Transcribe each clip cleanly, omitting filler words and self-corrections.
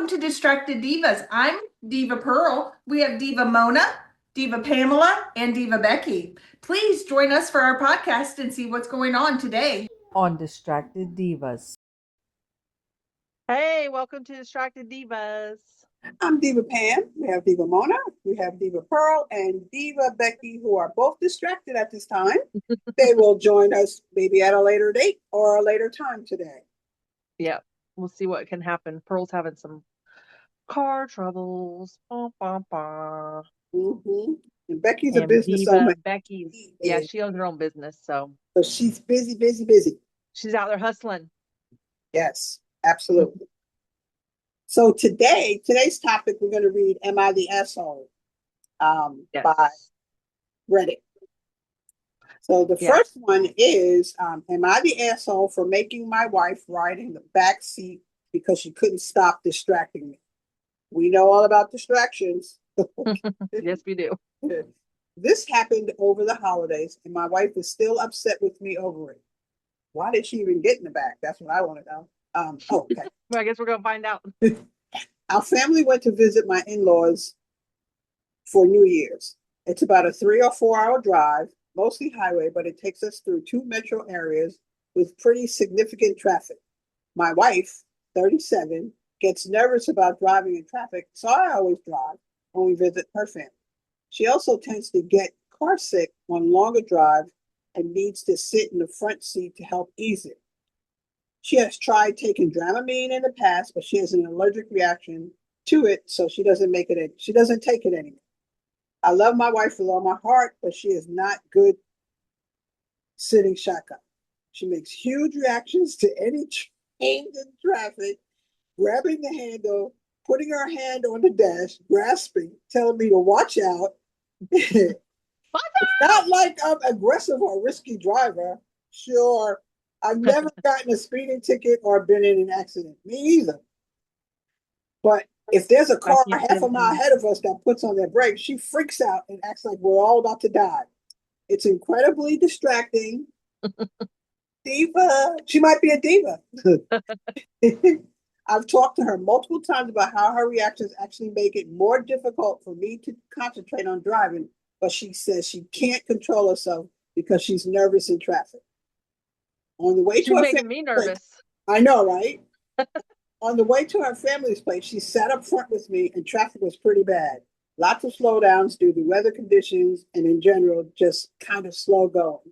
to Distracted Divas. I'm Diva Pearl. We have Diva Mona, Diva Pamela, and Diva Becky. Please join us for our podcast and see what's going on today on Distracted Divas. Hey, welcome to Distracted Divas. I'm Diva Pam. We have Diva Mona. We have Diva Pearl and Diva Becky, who are both distracted at this time. They will join us maybe at a later date or a later time today. Yeah, we'll see what can happen. Pearl's having some car troubles. Bah, bah, bah. Mm-hmm. And Becky's and a business Diva, owner. Becky's, yeah, she owns her own business, so she's busy, busy, busy. she's out there hustling. Yes, absolutely. So today's topic, we're going to read "Am I the Asshole?" Yes. by Reddit. So the first one is, am I the asshole for making my wife ride in the back seat because she couldn't stop distracting me? We know all about distractions. Yes, we do. This happened over the holidays, and my wife is still upset with me over it. Why did she even get in the back? That's what I want to know. Okay. Well, I guess we're going to find out. Our family went to visit my in-laws for New Year's. It's about a 3 or 4 hour drive, mostly highway, but it takes us through 2 metro areas with pretty significant traffic. My wife, 37, gets nervous about driving in traffic, so I always drive when we visit her family. She also tends to get car sick on longer drives and needs to sit in the front seat to help ease it. She has tried taking Dramamine in the past, but she has an allergic reaction to it, so she doesn't take it anymore. I love my wife with all my heart, but she is not good sitting shotgun. She makes huge reactions to any change in traffic, grabbing the handle, putting her hand on the dash, grasping, telling me to watch out. It's not like I'm aggressive or risky driver. Sure, I've never gotten a speeding ticket or been in an accident. Me either. But if there's a car half a mile ahead of us that puts on their brakes, she freaks out and acts like we're all about to die. It's incredibly distracting. Diva. She might be a diva. I've talked to her multiple times about how her reactions actually make it more difficult for me to concentrate on driving, but she says she can't control herself because she's nervous in traffic. On the way she's making me nervous. I know, right? On the way to her family's place, she sat up front with me and traffic was pretty bad. Lots of slowdowns due to weather conditions and in general, just kind of slow going.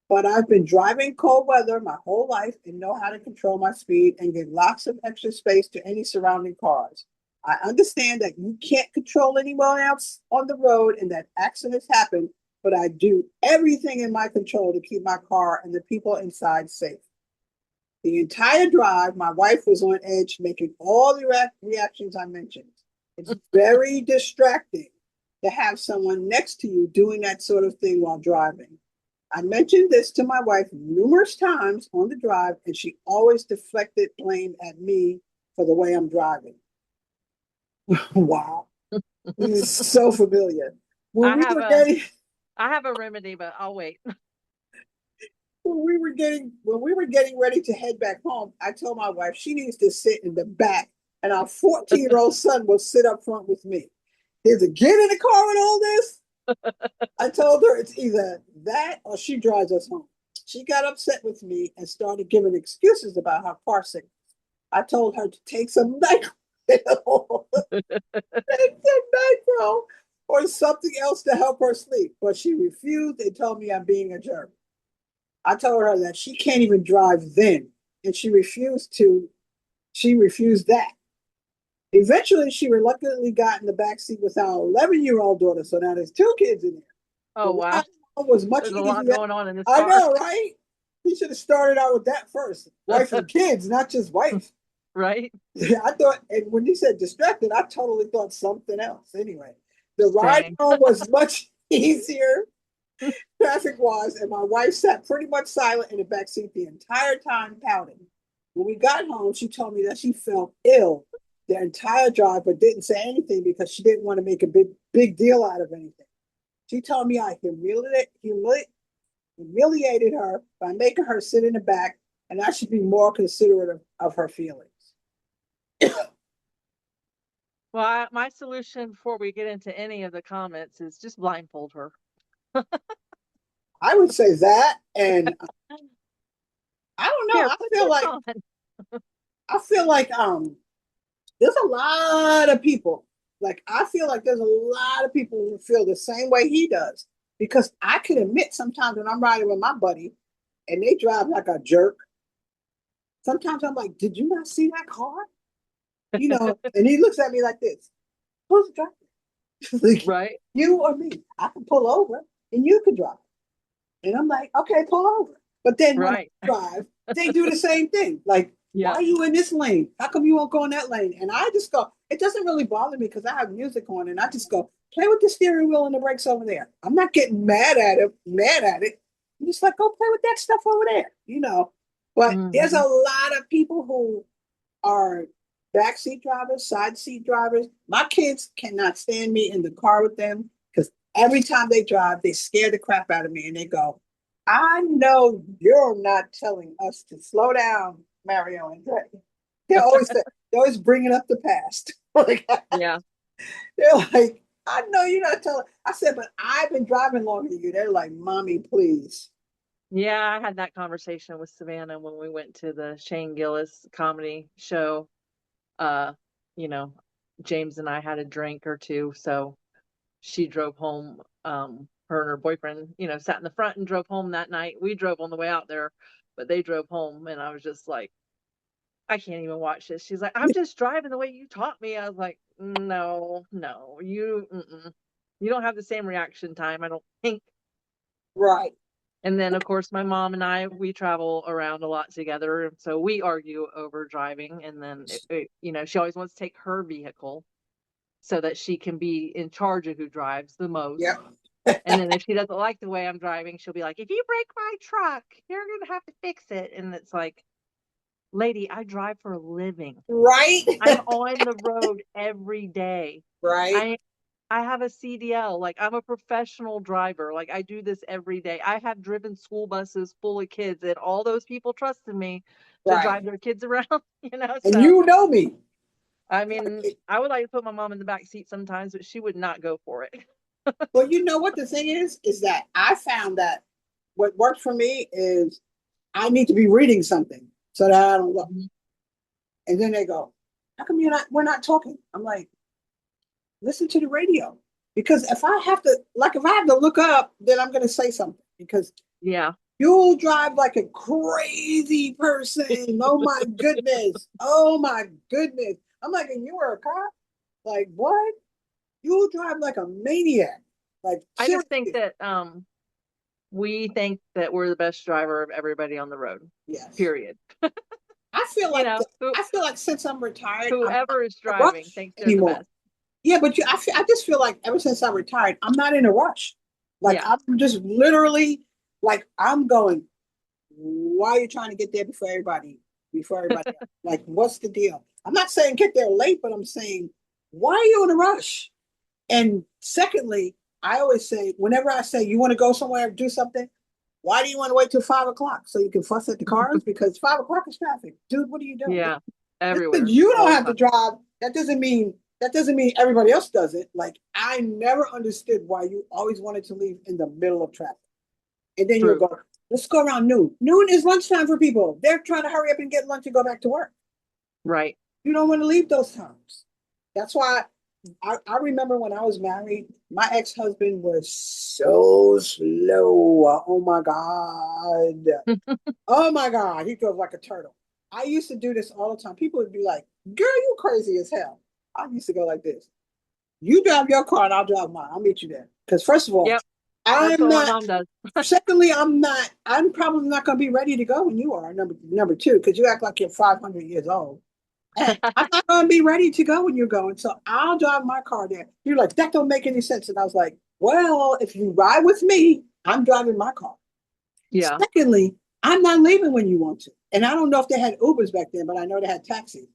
But I've been driving cold weather my whole life and know how to control my speed and give lots of extra space to any surrounding cars. I understand that you can't control anyone else on the road and that accidents happen, but I do everything in my control to keep my car and the people inside safe. The entire drive, my wife was on edge, making all the reactions I mentioned. It's very distracting to have someone next to you doing that sort of thing while driving. I mentioned this to my wife numerous times on the drive, and she always deflected blame at me for the way I'm driving. Wow. This is so familiar. I have a remedy, but I'll wait. When we were getting ready to head back home, I told my wife she needs to sit in the back, and our 14-year-old son will sit up front with me. He's a get in the car and all this. I told her it's either that or she drives us home. She got upset with me and started giving excuses about her car sickness. I told her to take some NyQuil, or something else to help her sleep, but she refused and told me I'm being a jerk. I told her that she can't even drive then, and she refused that. Eventually, she reluctantly got in the back seat with our 11-year-old daughter, so now there's 2 kids in there. Oh, wow. Was much There's easier. A lot going on in this car. I know, right? He should have started out with that first. Wife and kids, not just wife. Right? I thought, and when he said distracted, I totally thought something else. Anyway, the ride home was much easier traffic-wise, and my wife sat pretty much silent in the back seat the entire time, pouting. When we got home, she told me that she felt ill the entire drive, but didn't say anything because she didn't want to make a big deal out of anything. She told me I humiliated her by making her sit in the back, and I should be more considerate of her feelings. Well, my solution before we get into any of the comments is just blindfold her. I would say that, and I don't know. Here, put this on. I feel like there's a lot of people. Like I feel like there's a lot of people who feel the same way he does. Because I can admit sometimes when I'm riding with my buddy and they drive like a jerk, sometimes I'm like, did you not see that car? You know, and he looks at me like this. Who's driving? Like, Right. you or me? I can pull over and you can drive. And I'm like, okay, pull over. But then when I Right. drive, they do the same thing. Like, Yeah. why are you in this lane? How come you won't go in that lane? And I just go, it doesn't really bother me because I have music on and I just go, play with the steering wheel and the brakes over there. I'm not getting mad at it. I'm just like, go play with that stuff over there, you know. But there's a lot of people who are backseat drivers, side seat drivers. My kids cannot stand me in the car with them because every time they drive, they scare the crap out of me and they go, I know you're not telling us to slow down, Mario and Dre. They're always bringing up the past. Like, Yeah. they're like, I know you're not telling. I said, but I've been driving longer than you. They're like, Mommy, please. Yeah, I had that conversation with Savannah when we went to the Shane Gillis comedy show. Uh, you know, James and I had a drink or two, so she drove home. Her and her boyfriend, sat in the front and drove home that night. We drove on the way out there, but they drove home, and I was just like, I can't even watch this. She's like, I'm just driving the way you taught me. I was like, no, you don't have the same reaction time, I don't think. Right. And then, of course, my mom and I, we travel around a lot together. And so we argue over driving. And then, she always wants to take her vehicle so that she can be in charge of who drives the most. Yep. And then if she doesn't like the way I'm driving, she'll be like, if you break my truck, you're going to have to fix it. And it's like, lady, I drive for a living. Right. I'm on the road every day. Right. I have a CDL. Like, I'm a professional driver. Like, I do this every day. I have driven school buses full of kids, and all those people trusted me to Right. drive their kids around, And So, you know me. I mean, I would like to put my mom in the back seat sometimes, but she would not go for it. Well, you know what the thing is that I found that what worked for me is I need to be reading something so that I don't look. And then they go, how come we're not talking? I'm like, listen to the radio. Because if I have to look up, then I'm going to say something because Yeah. you'll drive like a crazy person. Oh my goodness. Oh my goodness. I'm like, and you were a cop? Like, what? You'll drive like a maniac. Like, I seriously. just think that we think that we're the best driver of everybody on the road. Yes. Period. I feel like since I'm retired, whoever is driving thinks they're the best. Yeah, but I just feel like ever since I retired, I'm not in a rush. Like, Yeah. I'm just literally like I'm going, why are you trying to get there before everybody else? Like, what's the deal? I'm not saying get there late, but I'm saying, why are you in a rush? And secondly, I always say, whenever I say you want to go somewhere, do something, why do you want to wait till 5 o'clock so you can fuss at the cars? Because 5 o'clock is traffic. Dude, what are you doing? Yeah. Everywhere. You don't have to drive. That doesn't mean everybody else does it. Like, I never understood why you always wanted to leave in the middle of traffic. And then you'll go, let's go around noon. Noon is lunchtime for people. They're trying to hurry up and get lunch and go back to work. Right. You don't want to leave those times. That's why I remember when I was married, my ex-husband was so slow. Oh my God. Oh my God. He drove like a turtle. I used to do this all the time. People would be like, girl, you crazy as hell. I used to go like this. You drive your car and I'll drive mine. I'll meet you there. Because first of all, Yep. I'm what not. my mom does. Secondly, I'm not. I'm probably not going to be ready to go when you are. Number two, because you act like you're 500 years old. And I'm not going to be ready to go when you're going. So I'll drive my car there. You're like, that don't make any sense. And I was like, well, if you ride with me, I'm driving my car. Yeah. Secondly, I'm not leaving when you want to. And I don't know if they had Ubers back then, but I know they had taxis.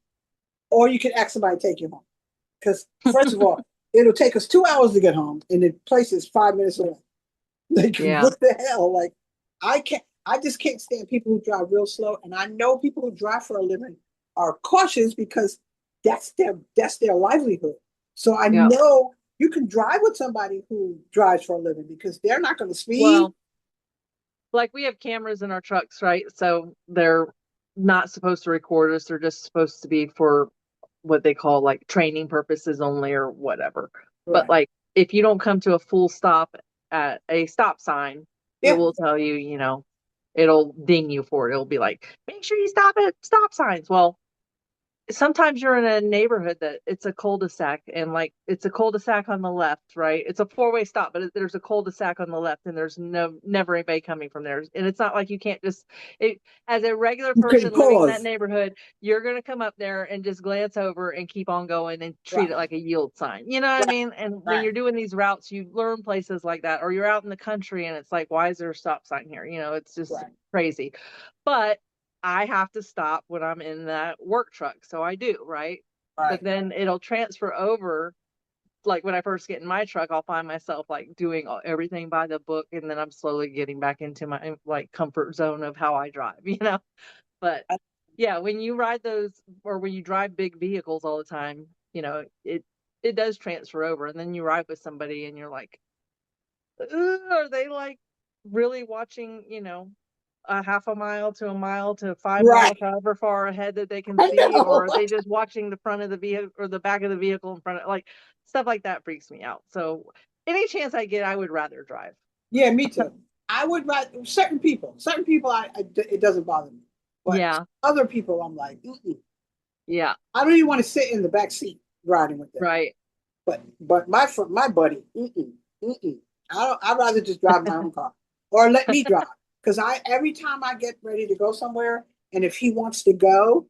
Or you could ask somebody to take you home. Because first of all, it'll take us 2 hours to get home, and the place is 5 minutes away. Like, what the hell? Like, I just can't stand people who drive real slow. And I know people who drive for a living are cautious because that's their livelihood. So I Yeah. know you can drive with somebody who drives for a living because they're not going to speed. Well, like we have cameras in our trucks, right? So they're not supposed to record us. They're just supposed to be for what they call like training purposes only or whatever. But Right. like if you don't come to a full stop at a stop sign, it Yeah. will tell you, it'll ding you for it. It'll be like, make sure you stop at stop signs. Well, sometimes you're in a neighborhood that it's a cul-de-sac and like it's a cul-de-sac on the left, right? It's a four-way stop, but there's a cul-de-sac on the left and there's never anybody coming from there. And it's not like you can't just as a regular You can person living in that pause. neighborhood, you're going to come up there and just glance over and keep on going and treat Right. it like a yield sign. You know what I Right. mean? And when Right. you're doing these routes, you learn places like that, or you're out in the country and it's like, why is there a stop sign here? It's just Right. crazy. But I have to stop when I'm in that work truck. So I do, right? But Right. then it'll transfer over. Like when I first get in my truck, I'll find myself like doing everything by the book. And then I'm slowly getting back into my like comfort zone of how I drive. But yeah, when you ride those or when you drive big vehicles all the time, it does transfer over. And then you ride with somebody and you're like, are they like really watching, a half a mile to a mile to 5 miles, Right. however far ahead that they can I see, know. or are they just watching the front of the vehicle or the back of the vehicle in front of like stuff like that freaks me out. So any chance I get, I would rather drive. Yeah, me too. I would rather certain people. Certain people, it doesn't bother me. But Yeah. other people, I'm like, Yeah. I don't even want to sit in the back seat riding with them. Right. But my buddy, I'd rather just drive my own car or let me drive because every time I get ready to go somewhere and if he wants to go,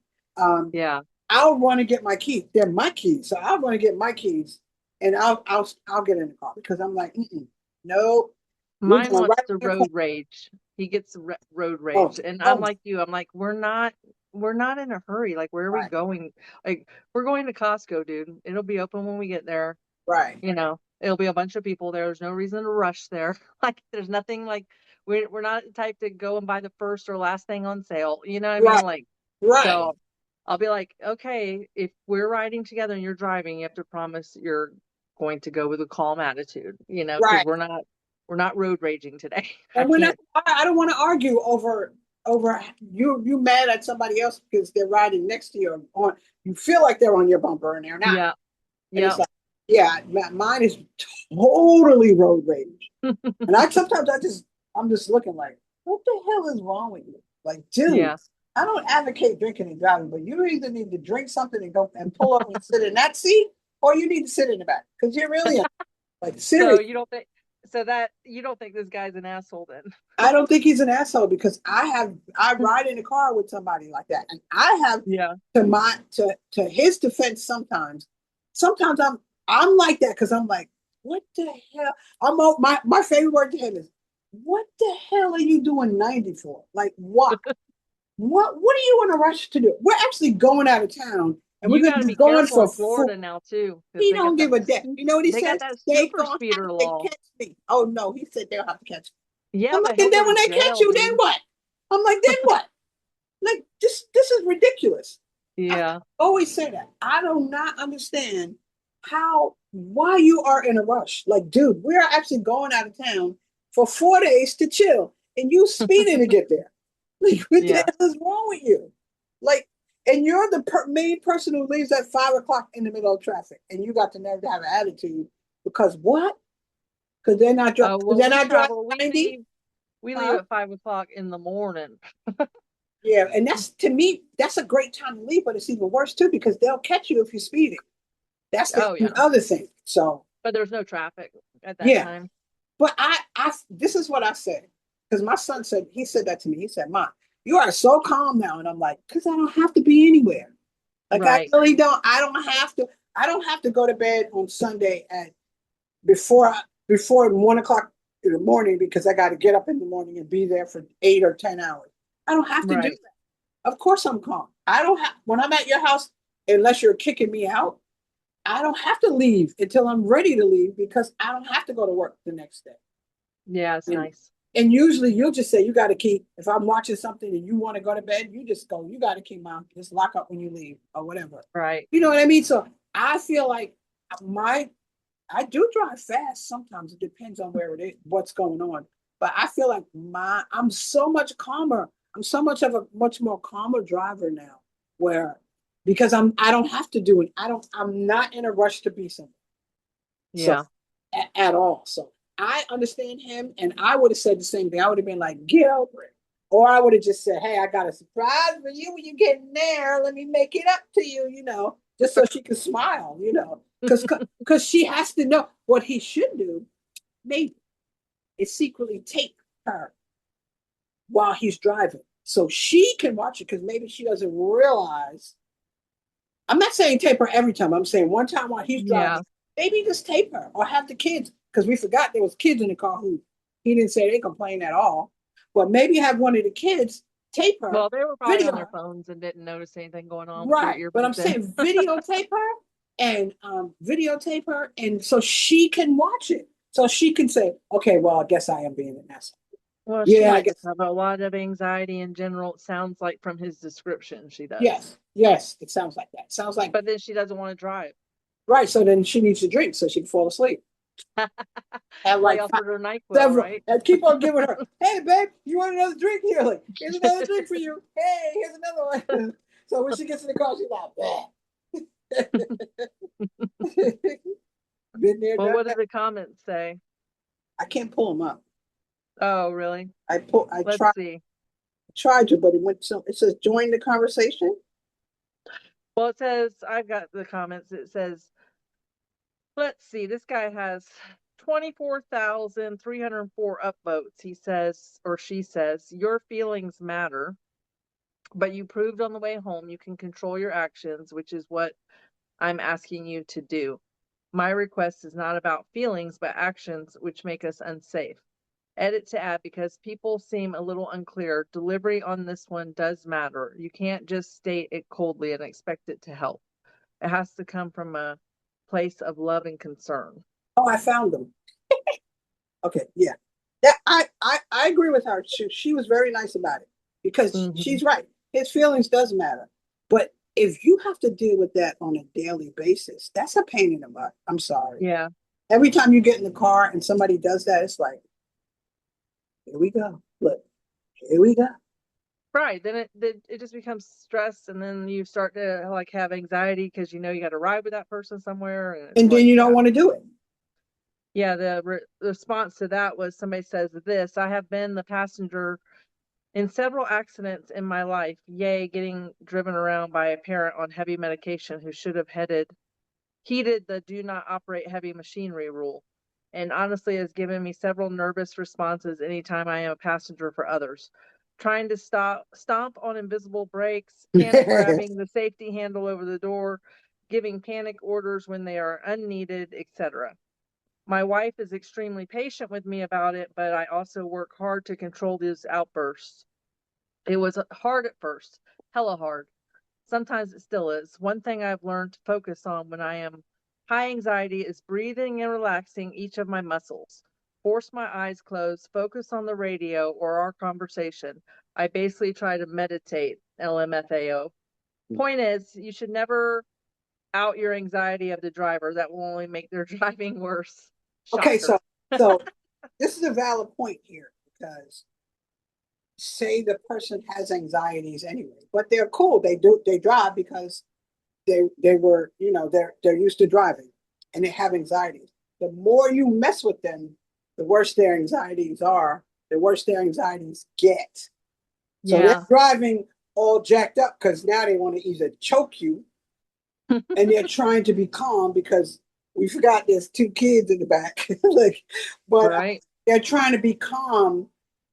Yeah. I'll want to get my keys. They're my keys, so I want to get my keys and I'll get in the car because I'm like, no. Mine wants Right to in the road rage. He gets road oh, rage, and I'm oh, like you. I'm like, we're not in a hurry. Like, where are we right, going? Like, we're going to Costco, dude. It'll be open when we get there. right, It'll be a bunch of people there. There's no reason to rush there. Like, there's nothing like we're not the type to go and buy the first or last thing on sale. You know what I mean? right, Like, right, so I'll be like, okay, if we're riding together and you're driving, you have to promise you're going to go with a calm attitude, because right. we're not road raging today. I And when can't. I don't want to argue over you mad at somebody else because they're riding next to you on you feel like they're on your bumper and they're not. Yeah. And it's Yeah. like, yeah, mine is totally road rage. And sometimes I'm just looking like, what the hell is wrong with you? Like, dude, Yeah. I don't advocate drinking and driving, but you either need to drink something and go and pull up and sit in that seat, or you need to sit in the back because you're really like So serious. you don't think this guy's an asshole then? I don't think he's an asshole because I ride in a car with somebody like that, and I have Yeah. to his defense sometimes I'm like that because I'm like, what the hell? My favorite word to him is, what the hell are you doing 90 for? Like what? What are you in a rush to do? We're actually going out of town and we're You got gonna to be be going careful for in Florida now too, because he don't give a damn. You know what he they got says? that They super gonna have speeder to law. catch me. Oh no, he said they'll have to catch me. Yeah, I'm but like, he'll and go then when to they catch jail, you, then dude. what? I'm like, then what? Like this is ridiculous. Yeah. I always say that. I do not understand why you are in a rush. Like, dude, we're actually going out of town for 4 days to chill, and you speeding to get there. Like, what the Yeah. hell is wrong with you? Like, and you're the main person who leaves at 5 o'clock in the middle of traffic, and you got the nerve to have an attitude because what? Because they're not driving. Oh, Because well, they're we not driving travel. We 90. leave Huh? at 5 o'clock in the morning. Yeah, and that's to me, that's a great time to leave, but it's even worse too because they'll catch you if you're speeding. That's the Oh yeah, other thing. So but there's no traffic at that yeah, time. but this is what I said because my son said that to me. He said, "Mom, you are so calm now," and I'm like, "Because I don't have to be anywhere. Like I Right. really don't. I don't have to. I don't have to go to bed on Sunday at before 1 o'clock in the morning because I got to get up in the morning and be there for 8 or 10 hours. I don't have to do Right. that. Of course, I'm calm. I don't have when I'm at your house, unless you're kicking me out. I don't have to leave until I'm ready to leave because I don't have to go to work the next day. Yeah, it's And, nice. and usually you'll just say, you got to keep, if I'm watching something and you want to go to bed, you just go, you got to keep mom, just lock up when you leave or whatever. Right. You know what I mean? So I feel like I do drive fast sometimes. It depends on where it is, what's going on. But I feel like I'm so much calmer. I'm so much more calmer driver now, where because I don't have to do it. I'm not in a rush to be something. So Yeah. at all. So I understand him, and I would have said the same thing. I would have been like, get over it. Or I would have just said, hey, I got a surprise for you when you get in there. Let me make it up to you, just so she can smile, because she has to know what he should do, maybe, is secretly tape her while he's driving. So she can watch it, because maybe she doesn't realize. I'm not saying tape her every time. I'm saying one time while he's Yeah. driving, maybe just tape her or have the kids, because we forgot there was kids in the car who he didn't say they complained at all. But maybe have one of the kids tape her, Well, they were probably video on their her. phones and didn't notice anything going on with their Right. But I'm earbuds in. saying videotape her and videotape her, and so she can watch it. So she can say, okay, well, I guess I am being an asshole. Well, she Yeah, I might just guess. have a lot of anxiety in general. It sounds like from his description she does. Yes, it sounds like that. Sounds like, But then she doesn't want to drive. right. So then she needs to drink so she can fall asleep. Have They like offered her NyQuil, several, right? and keep on giving her, hey, babe, you want another drink? Here, like, here's another drink for you. Hey, here's another one. So when she gets in the car, she's like, been there, Well, done what did that. the comments say? I can't pull them up. Oh, really? I Let's see. tried to, but it says join the conversation. Well, it says, I've got the comments. It says, let's see, this guy has 24,304 upvotes. He says, or she says, your feelings matter, but you proved on the way home you can control your actions, which is what I'm asking you to do. My request is not about feelings, but actions which make us unsafe. Edit to add, because people seem a little unclear. Delivery on this one does matter. You can't just state it coldly and expect it to help. It has to come from a place of love and concern. Oh, I found them. Okay, yeah. That I agree with her. She was very nice about it, because she's right. His feelings does matter. But if you have to deal with that on a daily basis, that's a pain in the butt. I'm sorry. Yeah. Every time you get in the car and somebody does that, it's like, here we go. Look, here we go. Right. Then it just becomes stress, and then you start to like have anxiety because you got to ride with that person somewhere, And then you don't want to do it. Yeah, the response to that was, somebody says this: I have been the passenger in several accidents in my life. Yay, getting driven around by a parent on heavy medication who should have heeded the do not operate heavy machinery rule. And honestly has given me several nervous responses anytime I am a passenger for others. Trying to stomp on invisible brakes, panic grabbing the safety handle over the door, giving panic orders when they are unneeded, etc. My wife is extremely patient with me about it, but I also work hard to control these outbursts. It was hard at first, hella hard. Sometimes it still is. One thing I've learned to focus on when I am high anxiety is breathing and relaxing each of my muscles. Force my eyes closed, focus on the radio or our conversation. I basically try to meditate, LMFAO. Point is, you should never out your anxiety of the driver. That will only make their driving worse. Shocker. Okay, so this is a valid point here, because say the person has anxieties anyway, but they're cool. They drive because they were, they're used to driving, and they have anxieties. The more you mess with them, the worse their anxieties are, the worse their anxieties get. So they're driving all jacked up because now they want to either choke you, and they're trying to be calm because we forgot there's two kids in the back. But right. They're trying to be calm,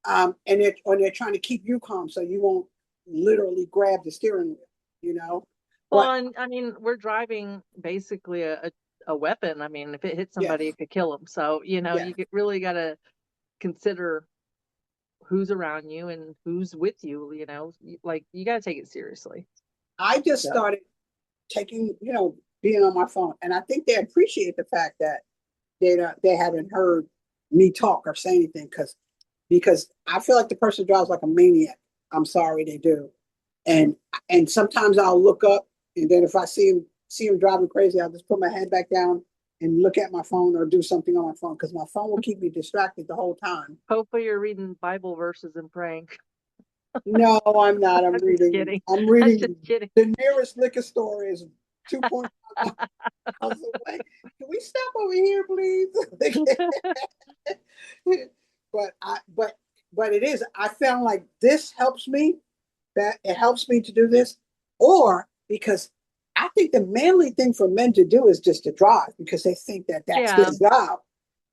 and they're trying to keep you calm so you won't literally grab the steering wheel. Well, and I mean, we're driving basically a weapon. I mean, if it hits somebody, Yes. it could kill them. So, you really got to consider who's around you and who's with you. Like, you got to take it seriously. I just started taking, being on my phone, and I think they appreciate the fact that they haven't heard me talk or say anything, because I feel like the person drives like a maniac. I'm sorry, they do. And sometimes I'll look up, and then if I see him driving crazy, I'll just put my head back down and look at my phone or do something on my phone because my phone will keep me distracted the whole time. Hopefully you're reading Bible verses and praying. No, I'm not. I'm just kidding. I'm I'm reading. just kidding. The nearest liquor store is 2.5 miles away. Can we stop over here, please? but it is. I found like this helps me. That it helps me to do this, or because I think the manly thing for men to do is just to drive because they think that that's Yeah. their job.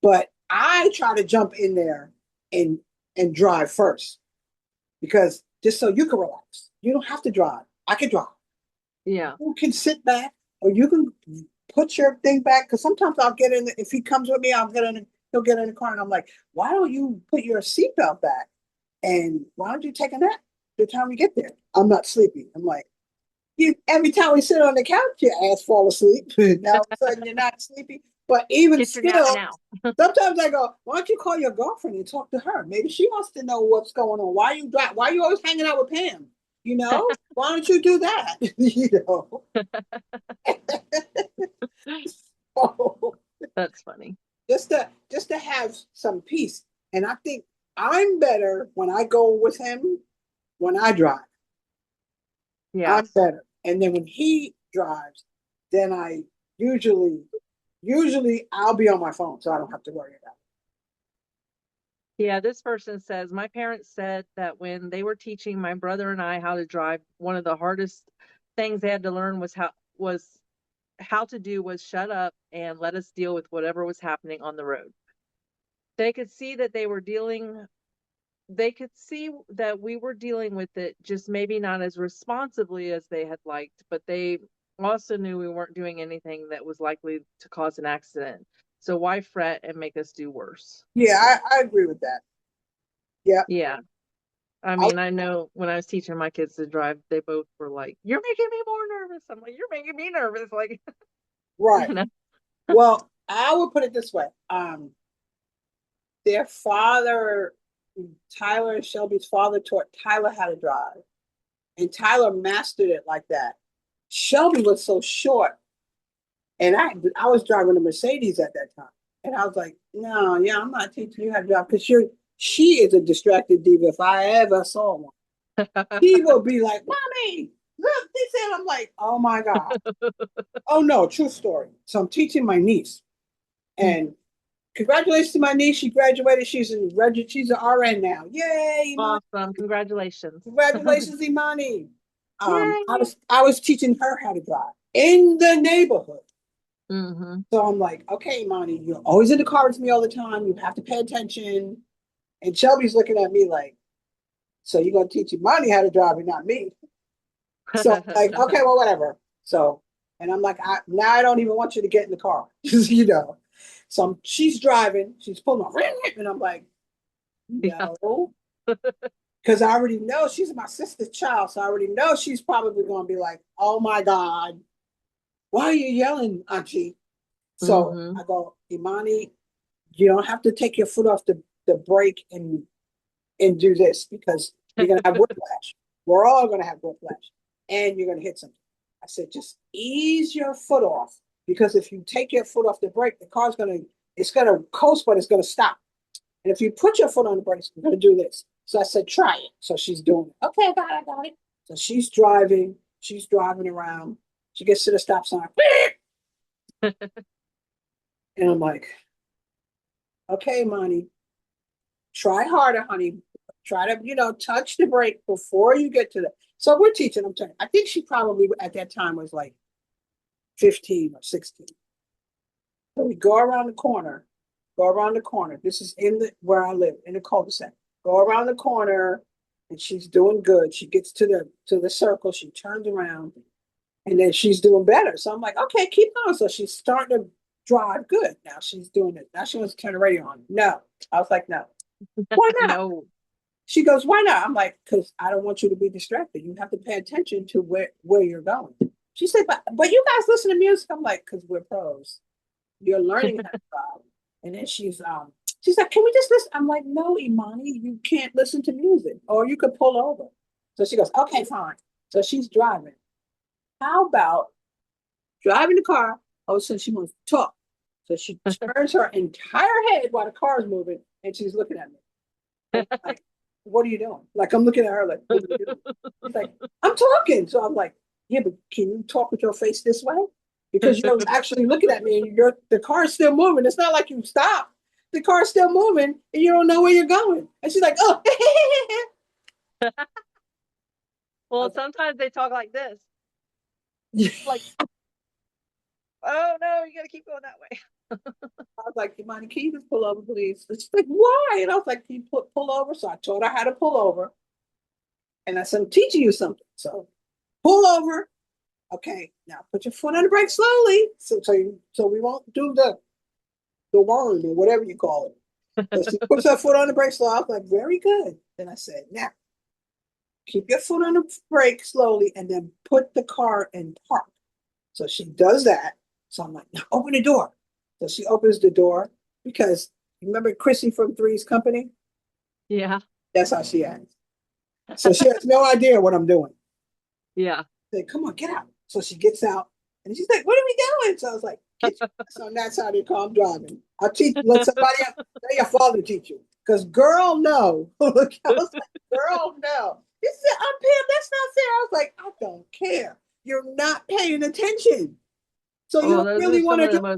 But I try to jump in there and drive first because just so you can relax. You don't have to drive. I can drive. Yeah. You can sit back or you can put your thing back because sometimes I'll get in. If he comes with me, he'll get in the car and I'm like, why don't you put your seatbelt back and why don't you take a nap the time we get there? I'm not sleepy. I'm like, every time we sit on the couch, your ass fall asleep. Now all of a sudden you're not sleepy. But even Get your nap still, now. sometimes I go, why don't you call your girlfriend and talk to her? Maybe she wants to know what's going on. Why are you always hanging out with Pam? You know, why don't you do that? You know. So, That's funny. just to have some peace. And I think I'm better when I go with him when I drive. Yeah. I'm better. And then when he drives, then I usually I'll be on my phone, so I don't have to worry about it. Yeah, this person says, my parents said that when they were teaching my brother and I how to drive, one of the hardest things they had to learn was how to do was shut up and let us deal with whatever was happening on the road. They could see that we were dealing with it, just maybe not as responsibly as they had liked, but they also knew we weren't doing anything that was likely to cause an accident. So why fret and make us do worse? Yeah, I agree with that. Yeah. Yeah. I mean, I know when I was teaching my kids to drive, they both were like, "You're making me more nervous." I'm like, "You're making me nervous." Like, Right. you know? Well, I would put it this way. Their father, Tyler and Shelby's father taught Tyler how to drive. And Tyler mastered it like that. Shelby was so short. And I was driving a Mercedes at that time. And I was like, no, yeah, I'm not teaching you how to drive because she is a distracted diva if I ever saw one. He will be like, Mommy, look, this and I'm like, oh my God. Oh no, true story. So I'm teaching my niece. And congratulations to my niece. She graduated. She's an RN now. Yay, Imani. Awesome. Congratulations. Congratulations, Imani. Yay. I was teaching her how to drive in the neighborhood. Mm-hmm. So I'm like, okay, Imani, you're always in the car with me all the time. You have to pay attention. And Shelby's looking at me like, so you're going to teach Imani how to drive and not me. So I'm like, okay, well, whatever. So, and I'm like, now I don't even want you to get in the car, you know. So she's driving, she's pulling off, and I'm like, no, because I already know she's my sister's child. So I already know she's probably going to be like, oh my God, why are you yelling, Auntie? So I go, Imani, you don't have to take your foot off the brake and do this because you're going to have whiplash. We're all going to have whiplash and you're going to hit something. I said, just ease your foot off because if you take your foot off the brake, the car's it's going to coast, but it's going to stop. And if you put your foot on the brakes, you're going to do this. So I said, try it. So she's doing it. Okay, I got it. So she's driving around. She gets to the stop sign. And I'm like, okay, Monty, try harder, honey. Try to, touch the brake before you get to the. So we're teaching. I'm telling you, I think she probably at that time was like 15 or 16. So we go around the corner. This is where I live, in the cul-de-sac. Go around the corner, and she's doing good. She gets to the circle. She turns around, and then she's doing better. So I'm like, okay, keep going. So she's starting to drive good. Now she's doing it. Now she wants to turn the radio on. No. I was like, no. Why not? No. She goes, why not? I'm like, because I don't want you to be distracted. You have to pay attention to where you're going. She said, but you guys listen to music. I'm like, because we're pros. You're learning how to drive. And then she's like, can we just listen? I'm like, no, Imani, you can't listen to music. Or you could pull over. So she goes, okay, fine. So she's driving. How about driving the car? All of a sudden she wants to talk. So she turns her entire head while the car is moving, and she's looking at me. And I'm like, what are you doing? Like, I'm looking at her like, what are you doing? She's like, I'm talking. So I'm like, yeah, but can you talk with your face this way? Because you're actually looking at me and the car is still moving. It's not like you stop. The car's still moving and you don't know where you're going. And she's like, oh, Well, sometimes they talk like this. yeah. Like, oh no, you gotta keep going that way. I was like, Imani, can you just pull over, please? And she's like, why? And I was like, can you pull over? So I taught her how to pull over. And I said, I'm teaching you something. So pull over. Okay, now put your foot on the brake slowly. So we won't do the whirl or whatever you call it. So she puts her foot on the brake slowly. I was like, very good. Then I said, now keep your foot on the brake slowly and then put the car in park. So she does that. So I'm like, now open the door. So she opens the door because remember Chrissy from Three's Company? Yeah. That's how she acts. So she has no idea what I'm doing. Yeah. I said, come on, get out. So she gets out and she's like, what are we doing? So I was like, so that's how they call I'm driving. Let somebody else, let your father teach you. Because girl, no. I was like, girl, no. He said, I'm Pam, that's not fair. I was like, I don't care. You're not paying attention. So you don't really want to do.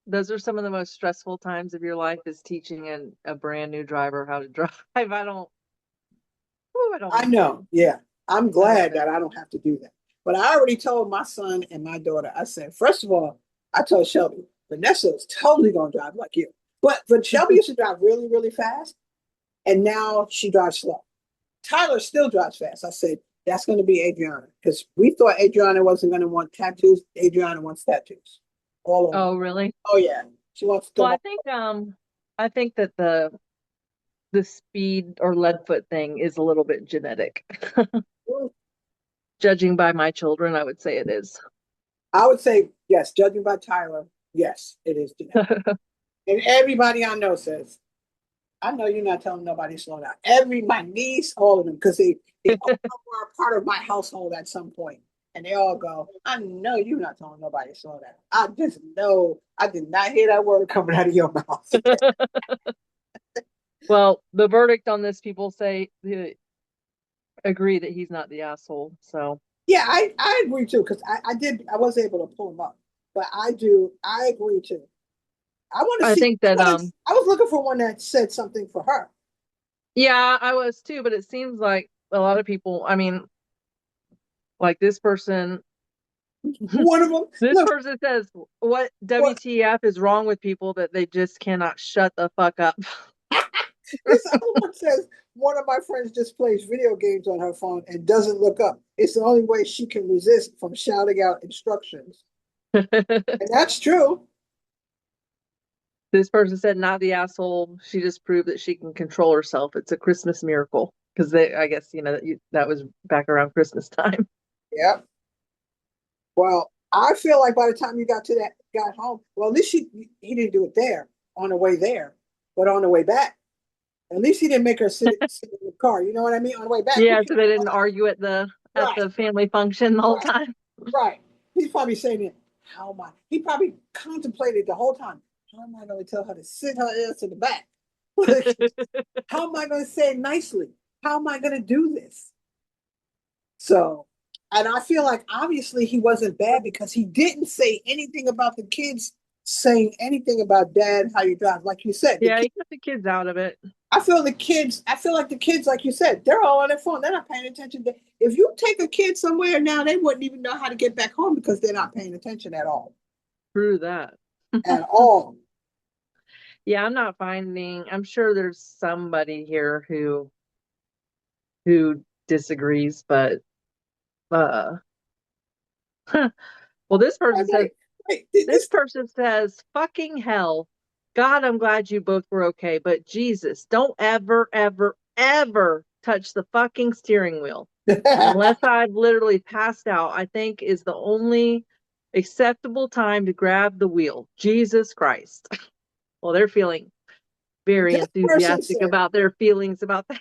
Those are some of the most stressful times of your life is teaching a brand new driver how to drive. I don't. I know. Yeah. I'm glad that I don't have to do that. But I already told my son and my daughter, I said, first of all, I told Shelby, Vanessa is totally going to drive like you. But Shelby used to drive really, really fast. And now she drives slow. Tyler still drives fast. I said, that's going to be Adriana. Because we thought Adriana wasn't going to want tattoos. Adriana wants tattoos. All over. Oh, really? Oh, yeah. She wants to go. Well, I think that the speed or lead foot thing is a little bit genetic. Judging by my children, I would say it is. I would say, yes, judging by Tyler, yes, it is genetic. And everybody I know says, I know you're not telling nobody to slow down. My niece, all of them, because they all were a part of my household at some point. And they all go, I know you're not telling nobody to slow down. I just know I did not hear that word coming out of your mouth. Well, the verdict on this, people agree that he's not the asshole. So yeah, I agree too, because I was able to pull him up. But I agree too. I want to see. I think that I was looking for one that said something for her. Yeah, I was too, but it seems like a lot of people, I mean, like this person, one of them. this person says, what WTF is wrong with people that they just cannot shut the fuck up? This other one says, one of my friends just plays video games on her phone and doesn't look up. It's the only way she can resist from shouting out instructions. And that's true. This person said, not the asshole. She just proved that she can control herself. It's a Christmas miracle. Because I guess, that was back around Christmas time. Yeah. Well, I feel like by the time you got home, well, at least he didn't do it on the way there, but on the way back. At least he didn't make her sit in the car. You know what I mean? On the way back. Yeah, so they didn't argue at the family function the whole time. Right. He's probably saying, he probably contemplated the whole time. How am I going to tell her to sit her ass in the back? How am I going to say it nicely? How am I going to do this? So, and I feel like obviously he wasn't bad because he didn't say anything about the kids saying anything about dad, how you drive. Like you said. Yeah, he got the kids out of it. I feel like the kids, like you said, they're all on their phone. They're not paying attention. If you take a kid somewhere now, they wouldn't even know how to get back home because they're not paying attention at all. True that. At all. Yeah, I'm sure there's somebody here who disagrees, but well, this person says, fucking hell. God, I'm glad you both were okay, but Jesus, don't ever, ever, ever touch the fucking steering wheel. Unless I've literally passed out, I think is the only acceptable time to grab the wheel. Jesus Christ. Well, they're feeling very enthusiastic about their feelings about that.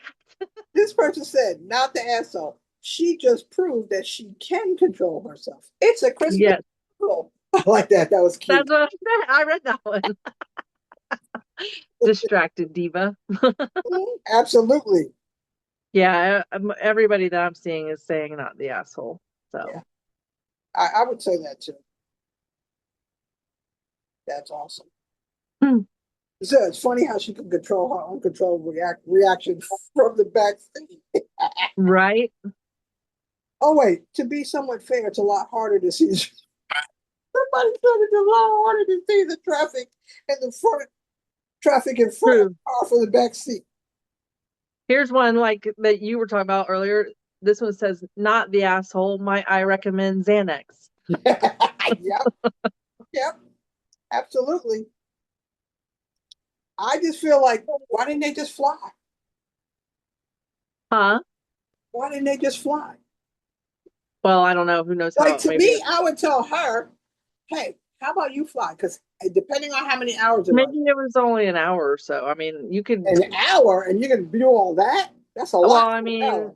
This person said, not the asshole. She just proved that she can control herself. It's a Christmas miracle I like that. That was cute. That's what I said. I read that one. Distracted diva. Absolutely. Yeah, everybody that I'm seeing is saying not the asshole. Yeah, So, I would say that too. That's awesome. hmm, So it's funny how she can control her uncontrollable reaction from the back seat. right? Oh wait, to be somewhat fair, it's a lot harder to see. Somebody said it's a lot harder to see the traffic in the front, traffic in front of True. the car from the back seat. Here's one like that you were talking about earlier. This one says, not the asshole. I recommend Xanax. Yep, yep, absolutely. I just feel like, why didn't they just fly? Huh? Why didn't they just fly? Well, I don't know. Who knows Like how to maybe me, I would tell her, "Hey, how about you fly? Because depending on how many hours it was, maybe it was only an hour or so. I mean, you could an hour, and you can do all that. That's a well, lot I for an mean, hour."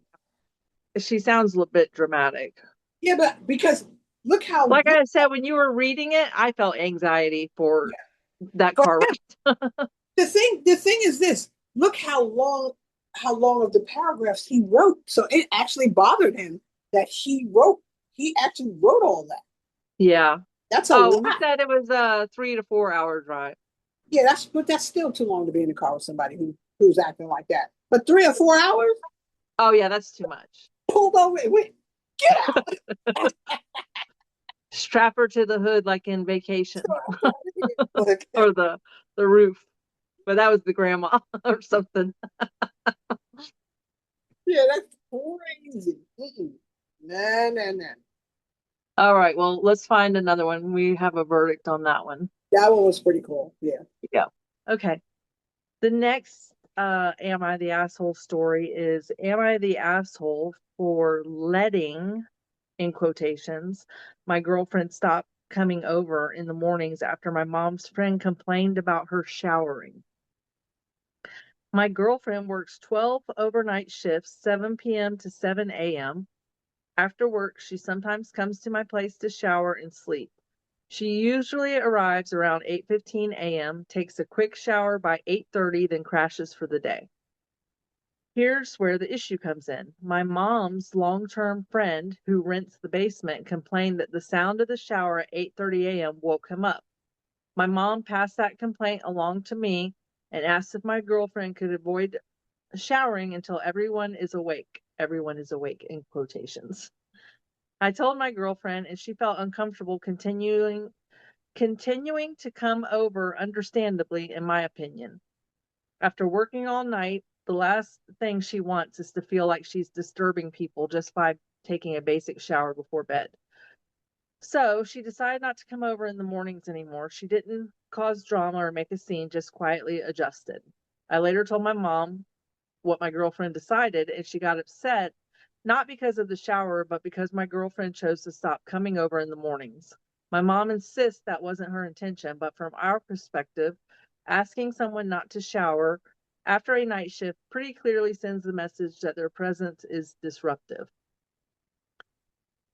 she sounds a little bit dramatic. Yeah, but because look how Like I said, when you were reading it, I felt anxiety for yeah. that But car yeah, ride. the thing is this. Look how long of the paragraphs he wrote. So it actually bothered him that he actually wrote all that. Yeah. That's a Oh, he lot. said it was a 3 to 4 hour drive. Yeah, that's still too long to be in the car with somebody who's acting like that. But 3 or 4 hours, Oh yeah, that's too much. pulled over, wait, get out. Strap her to the hood like in Vacation Like, or the roof. But that was the grandma or something. yeah, that's crazy. Mm-mm. Nah, nah, nah. All right, well, let's find another one. We have a verdict on that one. That one was pretty cool. Yeah. Yeah. Okay. The next am I the asshole story is, am I the asshole for letting, in quotations, my girlfriend stop coming over in the mornings after my mom's friend complained about her showering? My girlfriend works 12 overnight shifts, 7 p.m. to 7 a.m. After work, she sometimes comes to my place to shower and sleep. She usually arrives around 8:15 a.m., takes a quick shower by 8:30, then crashes for the day. Here's where the issue comes in. My mom's long-term friend who rents the basement complained that the sound of the shower at 8:30 a.m. woke him up. My mom passed that complaint along to me and asked if my girlfriend could avoid showering until everyone is awake. Everyone is awake in quotations. I told my girlfriend and she felt uncomfortable continuing to come over, understandably, in my opinion. After working all night, the last thing she wants is to feel like she's disturbing people just by taking a basic shower before bed. So she decided not to come over in the mornings anymore. She didn't cause drama or make a scene, just quietly adjusted. I later told my mom what my girlfriend decided, and she got upset, not because of the shower, but because my girlfriend chose to stop coming over in the mornings. My mom insists that wasn't her intention, but from our perspective, asking someone not to shower after a night shift pretty clearly sends the message that their presence is disruptive.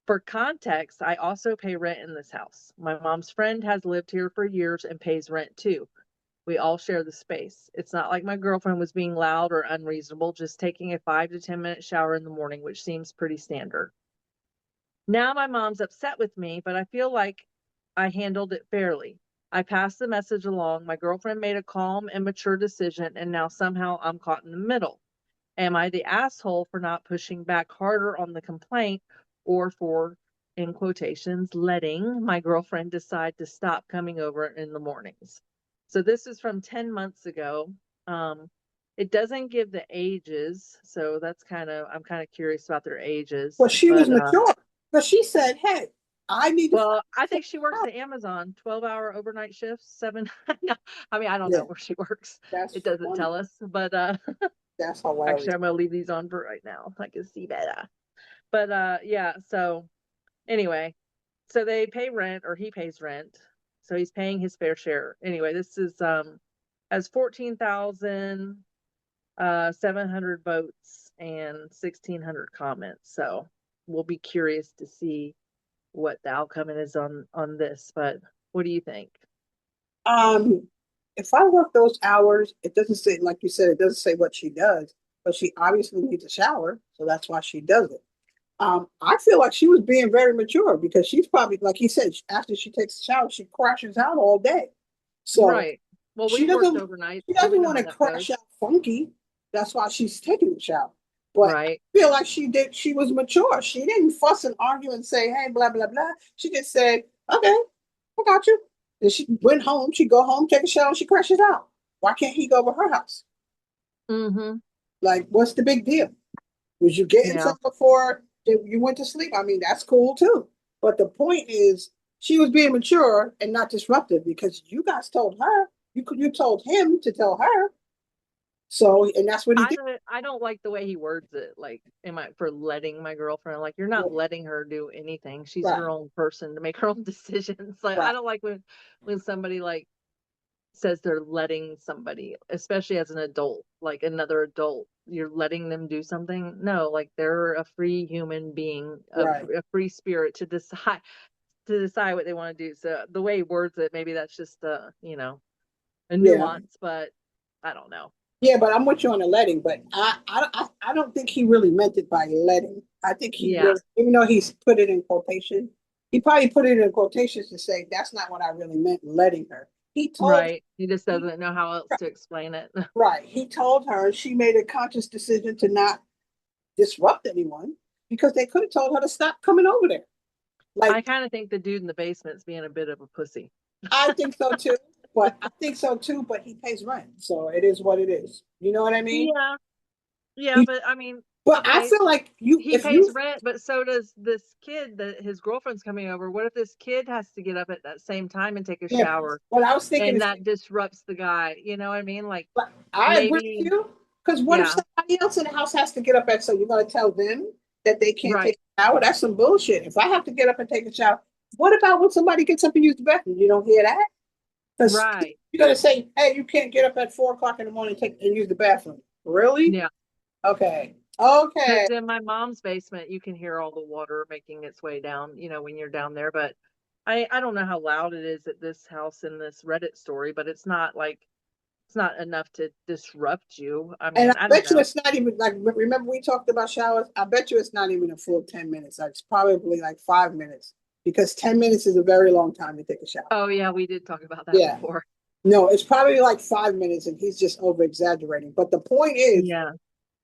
For context, I also pay rent in this house. My mom's friend has lived here for years and pays rent too. We all share the space. It's not like my girlfriend was being loud or unreasonable, just taking a 5 to 10 minute shower in the morning, which seems pretty standard. Now my mom's upset with me, but I feel like I handled it fairly. I passed the message along. My girlfriend made a calm and mature decision, and now somehow I'm caught in the middle. Am I the asshole for not pushing back harder on the complaint, or for, in quotations, letting my girlfriend decide to stop coming over in the mornings? So this is from 10 months ago. Um, it doesn't give the ages, so I'm kind of curious about their ages. Well, she was But mature, but she said, "Hey, I need to well, I find think she works out." at Amazon, 12-hour overnight shifts, seven. No, I mean, I don't Yeah, know where she works. that's It doesn't funny. tell us, but That's actually, hilarious. I'm gonna leave these on for right now. I can see better. But yeah, so anyway, so they pay rent, or he pays rent. So he's paying his fair share. Anyway, this is has 14,000 700 votes and 1,600 comments. So we'll be curious to see what the outcome is on this, but what do you think? If I work those hours, it doesn't say, like you said, it doesn't say what she does, but she obviously needs a shower, so that's why she does it. I feel like she was being very mature because she's probably, like he said, after she takes a shower, she crashes out all day. So Right. Well, she we've worked doesn't overnight, she so we doesn't know want how to that crash goes. out funky. That's why she's taking a shower. But I Right. feel like she was mature. She didn't fuss and argue and say, hey, blah, blah, blah. She just said, okay, I got you. And she went home, she go home, take a shower, she crashes out. Why can't he go over her house? Mm-hmm. Like, what's the big deal? Was you getting Yeah. some before you went to sleep? I mean, that's cool too. But the point is, she was being mature and not disruptive because you guys told her, you told him to tell her. So, and that's what he did. I don't like the way he words it. Like, am I for letting my girlfriend? Like, you're not letting her do anything. She's Right, her own person to make her own decisions. Like, I right, don't like when somebody like says they're letting somebody, especially as an adult, like another adult, you're letting them do something. No, like they're a free human being, right. a free spirit to decide what they want to do. So the way he words it, maybe that's just a Yeah, nuance, but I don't know. yeah. But I'm with you on the letting. But I don't think he really meant it by letting. I think he Yeah, really, even though he's put it in quotation, he probably put it in quotations to say that's not what I really meant, letting her. He told right. He just doesn't know how else to explain it. Right. He told her she made a conscious decision to not disrupt anyone because they could have told her to stop coming over there. I Like, kind of think the dude in the basement's being a bit of a pussy. I think so too. But I think so too, but he pays rent. So it is what it is. You know what I mean? Yeah, yeah, He, but I mean, but I okay, feel like he if pays you, rent, but so does this kid that his girlfriend's coming over. What if this kid has to get up at that same time and take a yeah, shower what I was thinking and is, that disrupts the guy? You know what I mean? Like I agree with maybe, you. Because what if yeah, somebody else in the house has to get up at, so you're going to tell them that they can't right, take a shower? That's some bullshit. If I have to get up and take a shower, what about when somebody gets up and use the bathroom? You don't hear that? Because right. you're gonna say, hey, you can't get up at 4 o'clock in the morning and use the bathroom. Really? Yeah. Okay. Okay. Because in my mom's basement, you can hear all the water making its way down, when you're down there. But I don't know how loud it is at this house in this Reddit story, but it's not enough to disrupt you. I And I mean, I don't bet you know. it's not even like, remember we talked about showers? I bet you it's not even a full 10 minutes. Like, it's probably like 5 minutes because 10 minutes is a very long time to take a shower. Oh yeah, we did talk about that Yeah. before. No, it's probably like 5 minutes and he's just over exaggerating. But the point is, Yeah.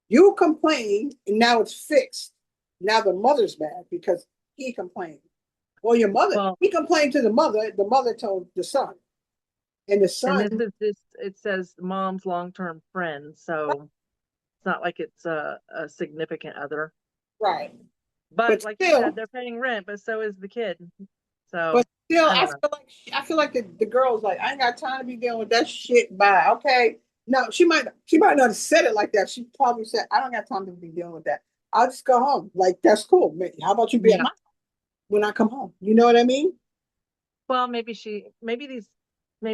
you complained and now it's fixed. Now the mother's mad because he complained. Well, your mother, Well, he complained to the mother told the son. And the and son, this it says mom's long-term friend, so it's not like it's a significant other. right. But But like you said, still, they're paying rent, but so is the kid. but So still, I don't know. I feel like the girl's like, I ain't got time to be dealing with that shit. Bye. Okay. No, she might not have said it like that. She probably said, I don't got time to be dealing with that. I'll just go home. Like, that's cool. How about you be at Yeah. my when I come home? You know what I mean? Well, maybe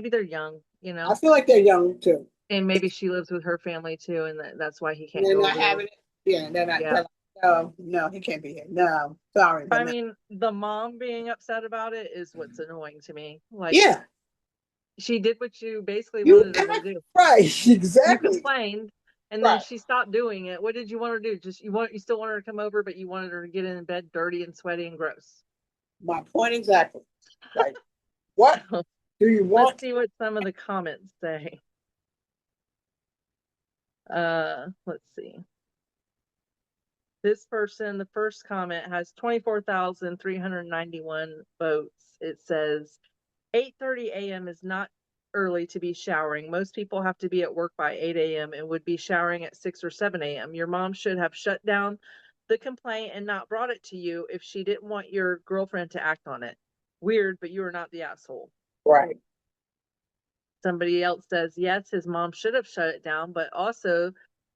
they're young, I feel like they're young too. and maybe she lives with her family too, and that's why he And can't they're go not over there. having it. Yeah, Yeah. no, no, he can't be here. No, sorry, but I no. mean, the mom being upset about it is what's annoying to me. Like Yeah, she did what you basically you wanted her to do. right, You exactly. complained and then Right. she stopped doing it. What did you want her to do? You still want her to come over, but you wanted her to get in bed dirty and sweaty and gross. My point exactly. Like, what do you Let's want? see what some of the comments say. Let's see. This person, the first comment has 24,391 votes. It says 8:30 a.m. is not early to be showering. Most people have to be at work by 8 a.m. and would be showering at 6 or 7 a.m. Your mom should have shut down the complaint and not brought it to you if she didn't want your girlfriend to act on it. Weird, but you are not the asshole. Right. Somebody else says, yes, his mom should have shut it down, but also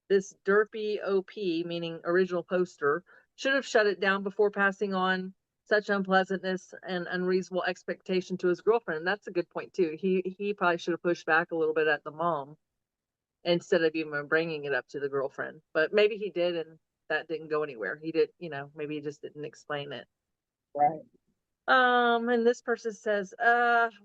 this derpy OP, meaning original poster, should have shut it down before passing on such unpleasantness and unreasonable expectation to his girlfriend. And that's a good point too. He probably should have pushed back a little bit at the mom instead of even bringing it up to the girlfriend. But maybe he did, and that didn't go anywhere. He did, maybe he just didn't explain it. Right. And this person says,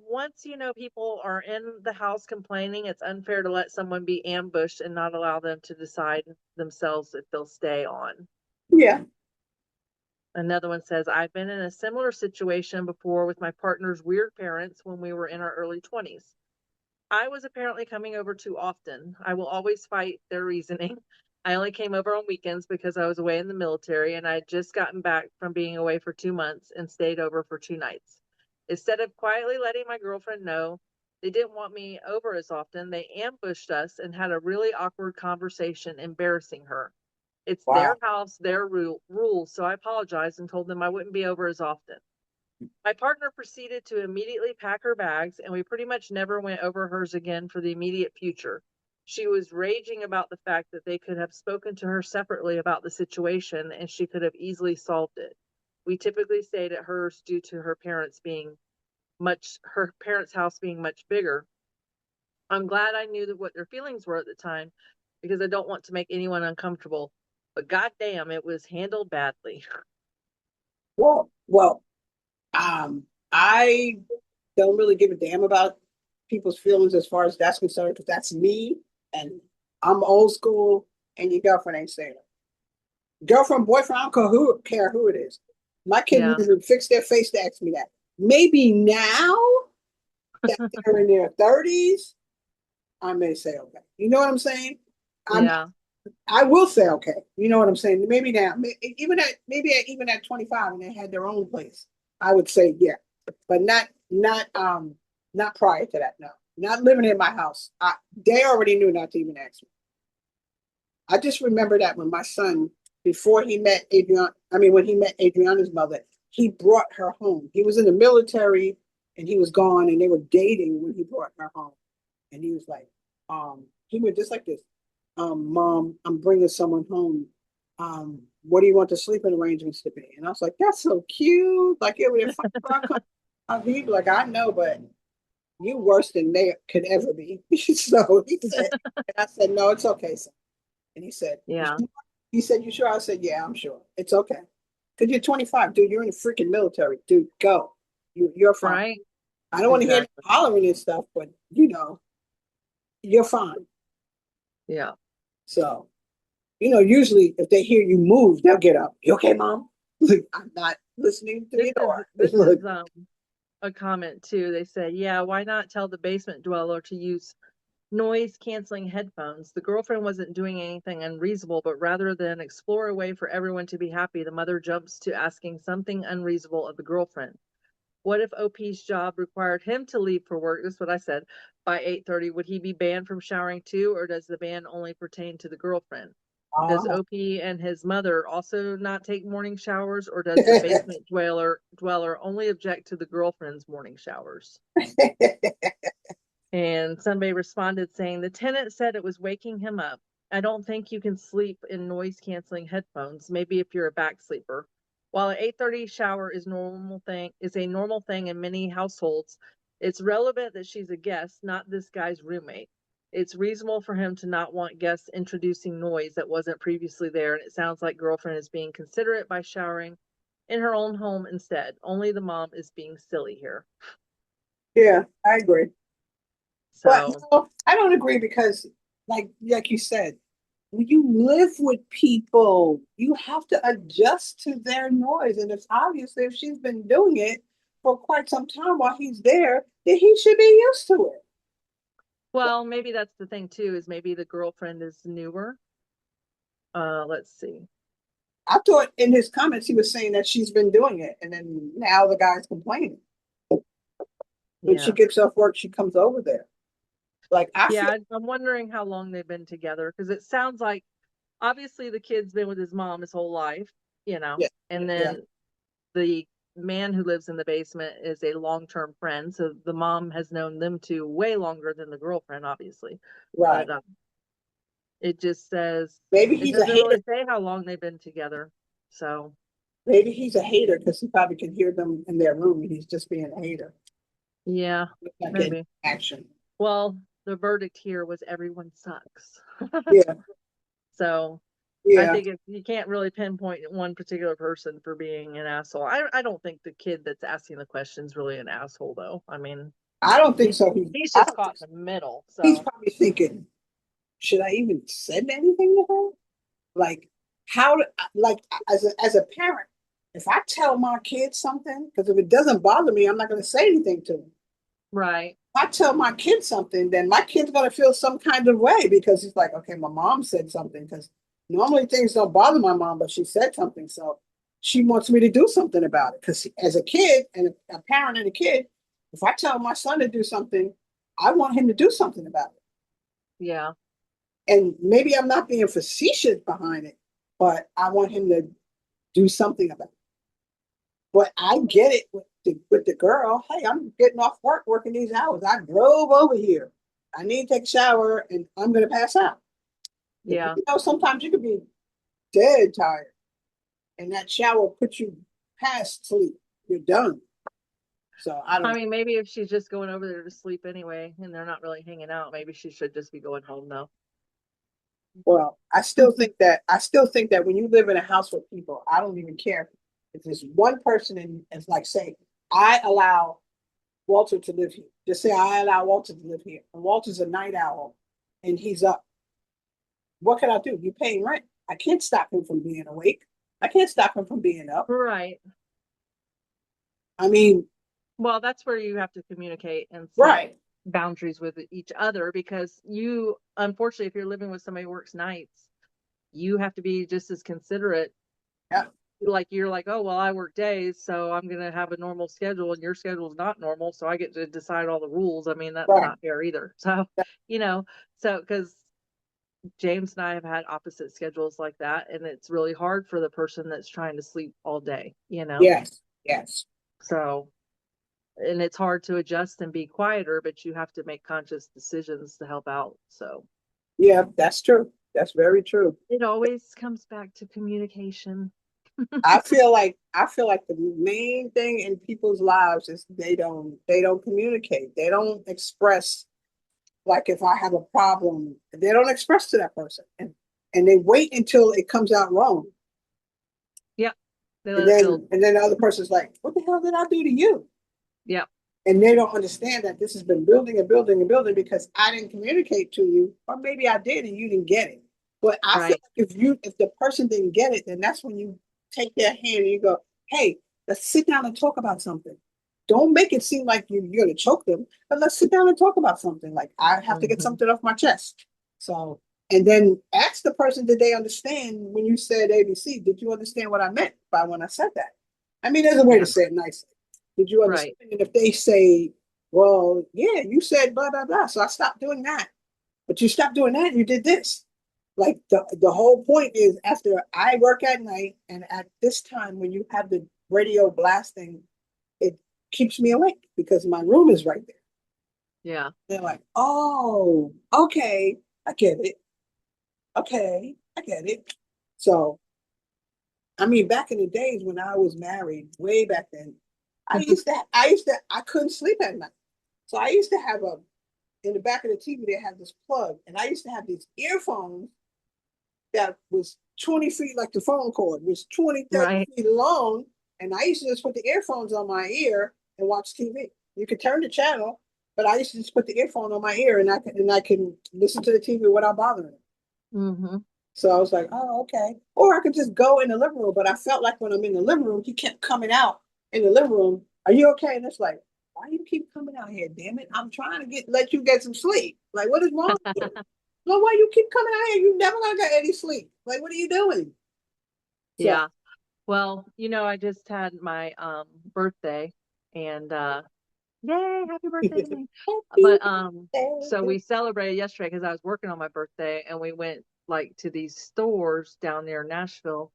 once you know people are in the house complaining, it's unfair to let someone be ambushed and not allow them to decide themselves if they'll stay on. Yeah. Another one says, I've been in a similar situation before with my partner's weird parents when we were in our early 20s. I was apparently coming over too often. I will always fight their reasoning. I only came over on weekends because I was away in the military and I had just gotten back from being away for 2 months and stayed over for 2 nights. Instead of quietly letting my girlfriend know they didn't want me over as often, they ambushed us and had a really awkward conversation, embarrassing her. It's their Wow. house, their rules, so I apologized and told them I wouldn't be over as often. My partner proceeded to immediately pack her bags, and we pretty much never went over hers again for the immediate future. She was raging about the fact that they could have spoken to her separately about the situation and she could have easily solved it. We typically stayed at hers due to her parents' house being much bigger. I'm glad I knew that what their feelings were at the time because I don't want to make anyone uncomfortable. But goddamn, it was handled badly. Well, I don't really give a damn about people's feelings as far as that's concerned, because that's me, and I'm old school, and your girlfriend ain't saying it. Girlfriend, boyfriend, I don't care who it is. My kids Yeah, wouldn't even fix their face to ask me that. Maybe now that they're in their 30s, I may say okay. You know what I'm saying? yeah, I will say okay. You know what I'm saying? Maybe now, even at 25 and they had their own place, I would say yeah, but not prior to that. No, not living in my house. They already knew not to even ask me. I just remember that when my son, before he met when he met Adriana's mother, he brought her home. He was in the military and he was gone, and they were dating when he brought her home. And he was like, he went just like this. Mom, I'm bringing someone home. What do you want the sleeping arrangements to be? And I was like, that's so cute. Like, it would he'd be like, I know, but you worse than they could ever be. So he said, and I said, no, it's okay, son. And he said, you yeah. sure? He said, you sure? I said, yeah, I'm sure. It's okay. Because you're 25, dude. You're in the freaking military. Dude, go. You're fine. Right? I don't want to hear Exactly. hollering and stuff, but you're fine. Yeah. So, usually if they hear you move, they'll get up. You okay, mom? Like, I'm not listening to This your is door. this Look, is a comment too. They say, yeah, why not tell the basement dweller to use noise canceling headphones? The girlfriend wasn't doing anything unreasonable, but rather than explore a way for everyone to be happy, the mother jumps to asking something unreasonable of the girlfriend. What if OP's job required him to leave for work? This is what I said. By 8:30, would he be banned from showering too, or does the ban only pertain to the girlfriend? Does oh. OP and his mother also not take morning showers, or does the basement dweller only object to the girlfriend's morning showers? And somebody responded saying the tenant said it was waking him up. I don't think you can sleep in noise canceling headphones, maybe if you're a back sleeper. While an 8:30 shower is a normal thing in many households, it's relevant that she's a guest, not this guy's roommate. It's reasonable for him to not want guests introducing noise that wasn't previously there, and it sounds like girlfriend is being considerate by showering in her own home instead. Only the mom is being silly here. Yeah, I agree. But So no, I don't agree because, like you said, when you live with people, you have to adjust to their noise. And it's obvious if she's been doing it for quite some time while he's there, then he should be used to it. well, maybe that's the thing too, is maybe the girlfriend is newer. Let's see. I thought in his comments he was saying that she's been doing it, and then now the guy's complaining. When she Yeah. gets off work, she comes over there. Like I feel, Yeah, I'm wondering how long they've been together because it sounds like obviously the kid's been with his mom his whole life, yeah, and yeah, then the man who lives in the basement is a long-term friend, so the mom has known them two way longer than the girlfriend, obviously. right. But it just says Maybe it he's a doesn't really hater. say how long they've been together. So Maybe he's a hater because he probably can hear them in their room, and he's just being a hater. yeah, He's not getting maybe. action. Well, the verdict here was everyone sucks. Yeah, So I Yeah, think you can't really pinpoint one particular person for being an asshole. I don't think the kid that's asking the question is really an asshole, though. I mean, I don't think he's so. he's I just don't think caught so. in the middle. He's So probably thinking, should I even send anything to her? Like, how? Like, as a parent, if I tell my kids something, because if it doesn't bother me, I'm not going to say anything to them. right, If I tell my kid something, then my kid's going to feel some kind of way because he's like, okay, my mom said something. Because normally things don't bother my mom, but she said something, so she wants me to do something about it. Because as a kid and a parent and a kid, if I tell my son to do something, I want him to do something about it. yeah. And maybe I'm not being facetious behind it, but I want him to do something about it. But I get it with the girl. Hey, I'm getting off work, working these hours. I drove over here. I need to take a shower, and I'm going to pass out. Yeah. You know, sometimes you could be dead tired, and that shower puts you past sleep. You're done. So I don't I know. mean, maybe if she's just going over there to sleep anyway, and they're not really hanging out, maybe she should just be going home though. Well, I still think that when you live in a house with people, I don't even care if there's one person and it's like say, I allow Walter to live here. Just say I allow Walter to live here. And Walter's a night owl and he's up. What can I do? You're paying rent. I can't stop him from being awake. I can't stop him from being up. Right. I mean, Well, that's where you have to communicate and set right. boundaries with each other because you, unfortunately, if you're living with somebody who works nights, you have to be just as considerate. Yeah. Like you're like, oh, well, I work days, so I'm going to have a normal schedule, and your schedule is not normal, so I get to decide all the rules. I mean, that's Right. not fair either. So, you know, so because James and I have had opposite schedules like that, and it's really hard for the person that's trying to sleep all day, you know? Yes. Yes. So, and it's hard to adjust and be quieter, but you have to make conscious decisions to help out. So, Yeah, that's true. That's very true. it always comes back to communication. I feel like the main thing in people's lives is they don't communicate. They don't express like if I have a problem, they don't express to that person. And they wait until it comes out wrong. Yep. They let it build. And then the other person's like, what the hell did I do to you? Yep. And they don't understand that this has been building and building and building because I didn't communicate to you, or maybe I did and you didn't get it. But I feel Right. like if the person didn't get it, then that's when you take their hand and you go, hey, let's sit down and talk about something. Don't make it seem like you're gonna choke them, but let's sit down and talk about something. Like I have to get Mhm. something off my chest. So and then ask the person, did they understand when you said ABC? Did you understand what I meant by when I said that? I mean, there's a way Yeah. to say it nicely. Did you understand? Right. And if they say, well, yeah, you said blah, blah, blah. So I stopped doing that. But you stopped doing that and you did this. Like the whole point is after I work at night and at this time when you have the radio blasting, it keeps me awake because my room is right there. Yeah. They're like, oh, okay, I get it. Okay, I get it. So, I mean, back in the days when I was married, way back then, I couldn't sleep at night. So I used to have in the back of the TV, they had this plug, and I used to have these earphones that was 20 feet, like the phone cord, was 20, 30 Right. feet long. And I used to just put the earphones on my ear and watch TV. You could turn the channel, but I used to just put the earphone on my ear and I can listen to the TV without bothering it. Mm-hmm. So I was like, oh, okay. Or I could just go in the living room. But I felt like when I'm in the living room, he kept coming out in the living room. Are you okay? And it's like, why you keep coming out here? Damn it. I'm trying to let you get some sleep. Like, what is wrong with you? No, why you keep coming out here? You never gonna get any sleep. Like, what are you doing? So Yeah. Well, I just had my birthday and yay, happy birthday to me. happy But so birthday. we celebrated yesterday because I was working on my birthday and we went like to these stores down near Nashville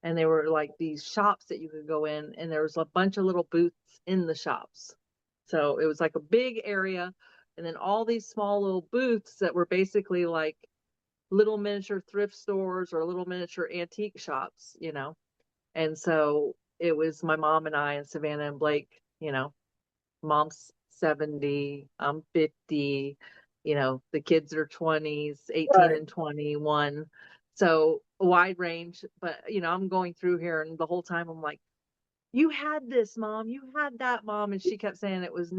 and they were like these shops that you could go in and there was a bunch of little booths in the shops. So it was like a big area and then all these small little booths that were basically like little miniature thrift stores or little miniature antique shops. And so it was my mom and I and Savannah and Blake. Mom's 70, I'm 50, the kids are 20s, 18 Right. and 21. So a wide range, but I'm going through here and the whole time I'm like, you had this, Mom. You had that, Mom. And she kept saying it was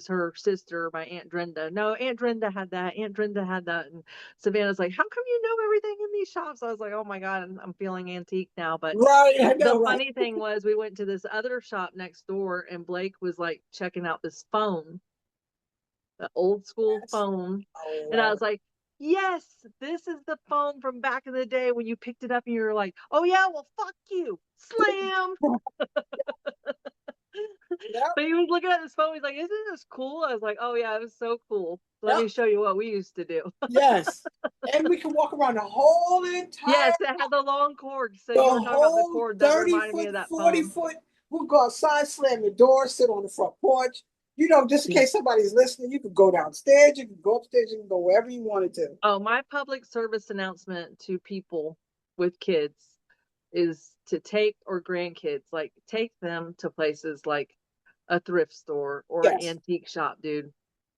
her sister, my Aunt Drenda. No, Aunt Drenda had that. Aunt Drenda had that. And Savannah's like, how come you know everything in these shops? I was like, oh my God, I'm feeling antique now. But Right, I the know, right? funny thing was we went to this other shop next door and Blake was like checking out this phone, the old school Yes. phone. Oh, And I was like, yes, this is the phone from back in the day when you picked it up and you were like, oh yeah, well, fuck you. Slam. yep, But he was looking at his phone. He's like, isn't this cool? I was like, oh yeah, it was so cool. Let yep, me show you what we used to do. yes. And we can walk around the whole entire, Yes, it had the long cord. So the you were talking about the whole cord that 30 reminded me foot, of that 40 phone. foot. We'll go outside, slam the door, sit on the front porch. Just in Yeah. case somebody's listening, you could go downstairs, you can go upstairs, you can go wherever you wanted to. Oh, my public service announcement to people with kids is to take or grandkids, like take them to places like a thrift store or an Yes, antique shop, dude,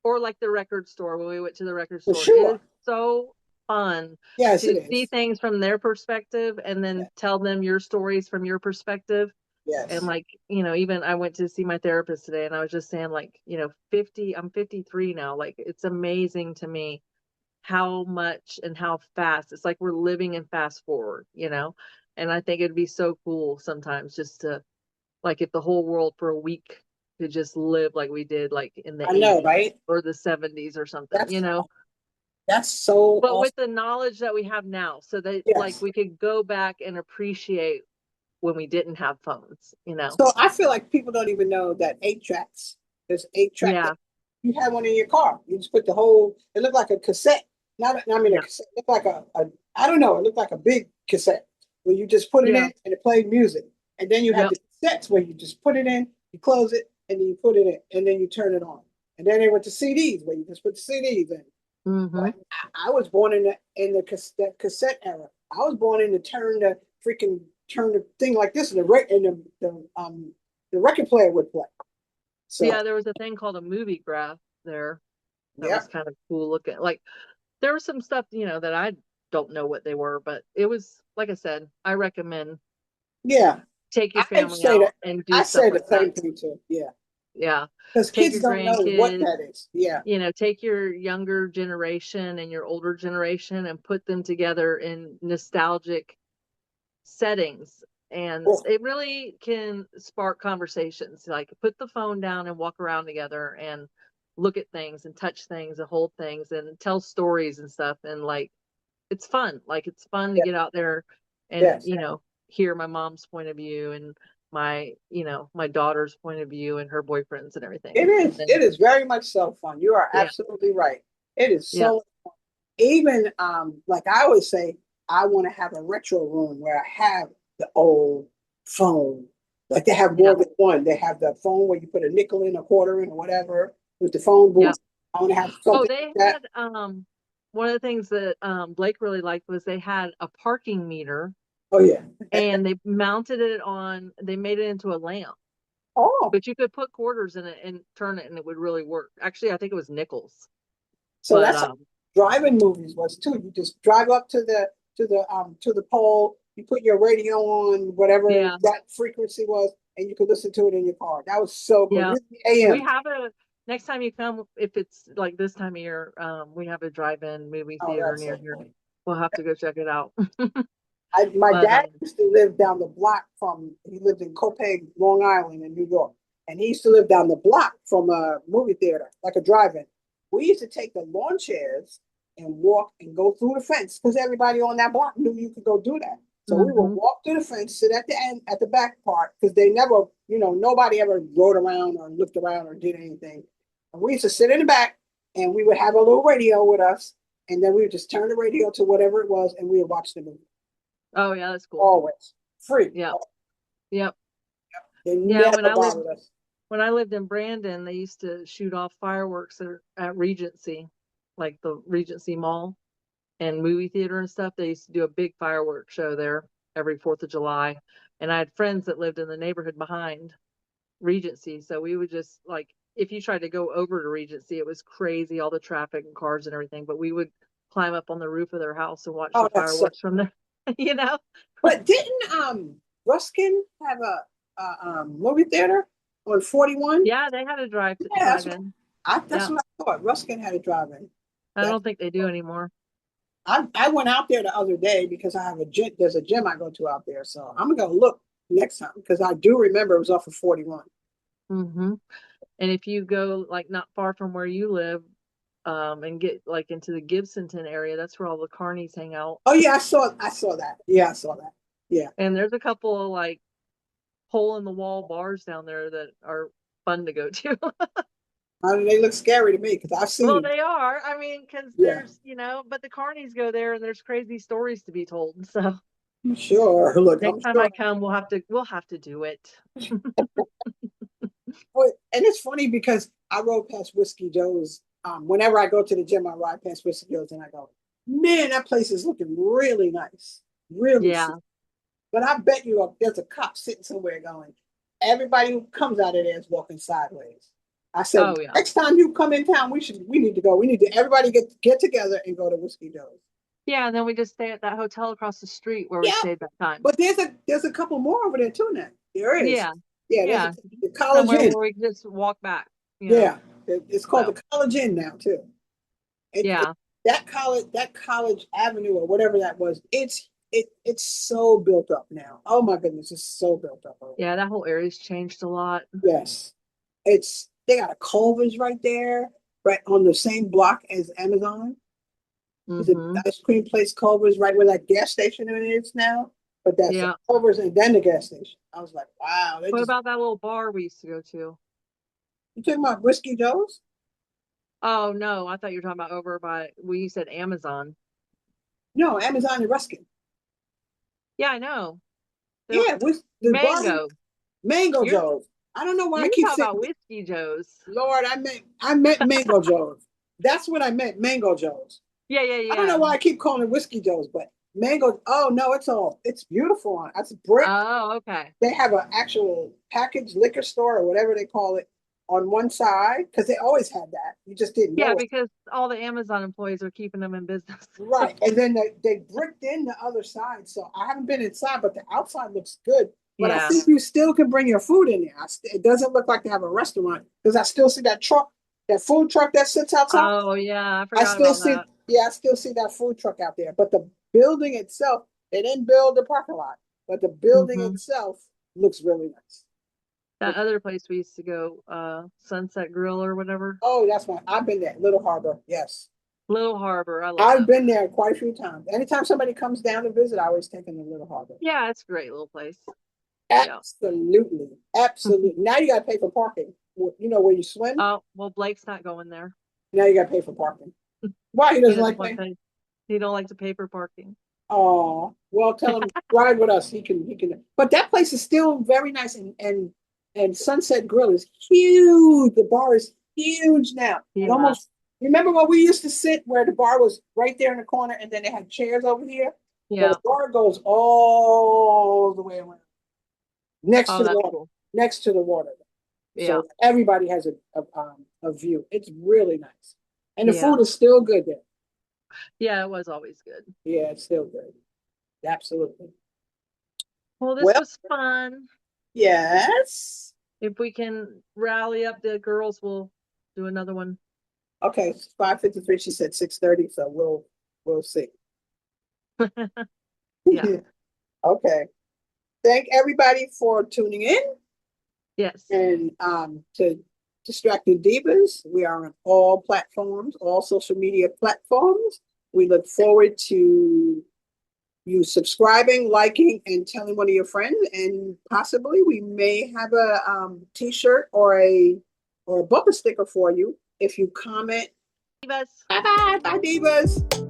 or like the record store when we went to the record for store. It is sure. so fun Yes, it to see is. things from their perspective and then Yes, tell them your stories from your perspective. And yes. like, even I went to see my therapist today and I was just saying like, 50, I'm 53 now. Like it's amazing to me how much and how fast it's like we're living in fast forward. And I think it'd be so cool sometimes just to, like, if the whole world for a week could just live like we did, like in the I know, 80s right? or the 70s or something, That's you know that's so but with awesome. the knowledge that we have now, so that like Yes. we could go back and appreciate when we didn't have phones. So I feel like people don't even know that 8 tracks. There's 8 track that Yeah, you have one in your car. You just put the whole. It looked like a cassette. Not, I mean, a yeah, cassette. It looked like a. I don't know. It looked like a big cassette where you just put it yeah, in and it played music. And then you had yep, the cassettes where you just put it in, you close it, and then you put it in, and then you turn it on. And then they went to CDs where you just put the CDs in. mm-hmm, But I was born in the cassette era. I was born in the turn the thing like this, and the record player would play. So yeah. There was a thing called a movie graph there that yeah, was kind of cool looking. Like there was some stuff that I don't know what they were, but it was, like I said, I recommend yeah. take your I family say out that. and do I stuff say the like that. same thing too. Yeah, Yeah, because take kids your don't know what grandkids, that is. Yeah, take your younger generation and your older generation and put them together in nostalgic settings. And well, it really can spark conversations. Like put the phone down and walk around together and look at things and touch things and hold things and tell stories and stuff. And like, it's fun. Like it's fun to yeah, get out there and, yes, hear my mom's point of view and my daughter's point of view and her boyfriends and everything. it And is. then, It is very much so fun. You are yeah, absolutely right. It is yeah, so even like I always say, I want to have a retro room where I have the old phone. Like they have yeah, more than one. They have the phone where you put a nickel in, a quarter in, or whatever with the phone yeah. booth. I want to have Oh, something like they that. had, one of the things that Blake really liked was they had a parking meter Oh yeah. and they made it into a lamp, Oh, but you could put quarters in it and turn it and it would really work. Actually, I think it was nickels, so but that's how driving movies was too. You just drive up to the pole. You put your radio on whatever yeah, that frequency was, and you could listen to it in your car. That was so good. yeah. This is the We AM. have next time you come, if it's like this time of year, we have a drive-in movie Oh, theater that's near so here. funny. We'll have to go check it out. My But dad used to live down the block he lived in Copiague, Long Island in New York. And he used to live down the block from a movie theater, like a drive-in. We used to take the lawn chairs and walk and go through the fence because everybody on that block knew you could go do that. So we would mhm. walk through the fence, sit at the end, at the back part, because they never, nobody ever rode around or looked around or did anything. And we used to sit in the back and we would have a little radio with us. And then we would just turn the radio to whatever it was and we would watch the movie. Oh yeah, that's cool. Always free. Yeah, yep. They Yeah, never bothered us. when I lived in Brandon, they used to shoot off fireworks at Regency, like the Regency Mall and movie theater and stuff. They used to do a big fireworks show there every 4th of July. And I had friends that lived in the neighborhood behind Regency. So we would just like, if you tried to go over to Regency, it was crazy, all the traffic and cars and everything. But we would climb up on the roof of their house and watch Oh, the that's so fireworks from there. You know? But didn't Ruskin have a movie theater on 41? Yeah, they had a Yeah, drive-in. that's Yeah. what I thought. Ruskin had a drive-in. I don't think they do anymore. I went out there the other day because I have a gym. There's a gym I go to out there, so I'm gonna go look next time because I do remember it was off of 41. Mm-hmm. And if you go like not far from where you live, and get like into the Gibsonton area, that's where all the carnies hang out. Oh yeah, I saw that. Yeah, I saw that. Yeah. And there's a couple of like hole in the wall bars down there that are fun to go to. They look scary to me because I've seen Well, them. they are. I mean, because Yeah. there's, but the carnies go there and there's crazy stories to be told. So Sure. Look, next I'm time sure. I come, we'll have to do it. And it's funny because I rode past Whiskey Joe's. Whenever I go to the gym, I ride past Whiskey Joe's and I go, man, that place is looking really nice. Really. Yeah. Sick. But I bet you there's a cop sitting somewhere going, everybody who comes out of there is walking sideways. I said, Oh, yeah. next time you come in town, we need to go. We need to everybody get together and go to Whiskey Joe's. Yeah, and then we just stay at that hotel across the street where we stayed that time. But there's a couple more over there too now. There is. Yeah. Yeah, Yeah. the College Somewhere Inn. where we can just walk back. Yeah. It's called the College Inn now too. Yeah. That college avenue or whatever that was, it's so built up now. Oh my goodness, it's so built up. Yeah, that whole area's changed a lot. Yes. They got a Culver's right there, right on the same block as Amazon. There's Mm-hmm. an ice cream place, Culver's, right where that gas station is now. But that's Culver's and then the gas station. I was like, wow. What about that little bar we used to go to? You talking about Whiskey Joe's? Oh no, I thought you were talking about over by you said Amazon. No, Amazon and Ruskin. Yeah, I know. Yeah, with the Mango. Mango Joe's. I don't know why I keep talking saying about Whiskey Joe's. Lord, I meant Mango Joe's. That's what I meant, Mango Joe's. Yeah. I don't know why I keep calling it Whiskey Joe's, but Mango. Oh no, it's beautiful on. That's brick. Oh, okay. They have an actual packaged liquor store or whatever they call it on one side because they always had that. You just didn't know. Yeah, it. because all the Amazon employees are keeping them in business. Right, and then they bricked in the other side. So I haven't been inside, but the outside looks good. But I think you still can bring your food in there. It doesn't look like they have a restaurant because I still see that truck, that food truck that sits outside. Oh yeah, I forgot about that. Yeah, I still see that food truck out there. But the building itself, they didn't build the parking lot, but the building itself looks really nice. That other place we used to go, Sunset Grill or whatever. Oh, that's fine. I've been there. Little Harbor, yes. Little Harbor, I've been there quite a few times. Anytime somebody comes down to visit, I always take them to Little Harbor. Yeah, it's a great little place. Absolutely. Absolutely. Now you got to pay for parking. You know where you swim? Oh, well, Blake's not going there. Now you got to pay for parking. Why? He doesn't like paying? He don't like to pay for parking. Oh, well, tell him ride with us. He can. But that place is still very nice, and Sunset Grill is huge. The bar is huge now. Yeah. It almost. Remember when we used to sit where the bar was right there in the corner, and then they had chairs over here? Yeah. The bar goes all the way around. Next to the water. Cool. Next to the water. Yeah. So everybody has a view. It's really nice. And the food is still good there. Yeah, it was always good. Yeah, it's still good. Absolutely. Well, this was fun. Yes. If we can rally up the girls, we'll do another one. Okay, it's 5:53. She said 6:30, so we'll see. Yeah. Okay. Thank everybody for tuning in. Yes. And to Distracted Divas, we are on all platforms, all social media platforms. We look forward to you subscribing, liking, and telling one of your friends. And possibly we may have a t-shirt or a bumper sticker for you if you comment. Divas. Bye-bye. Bye, Divas.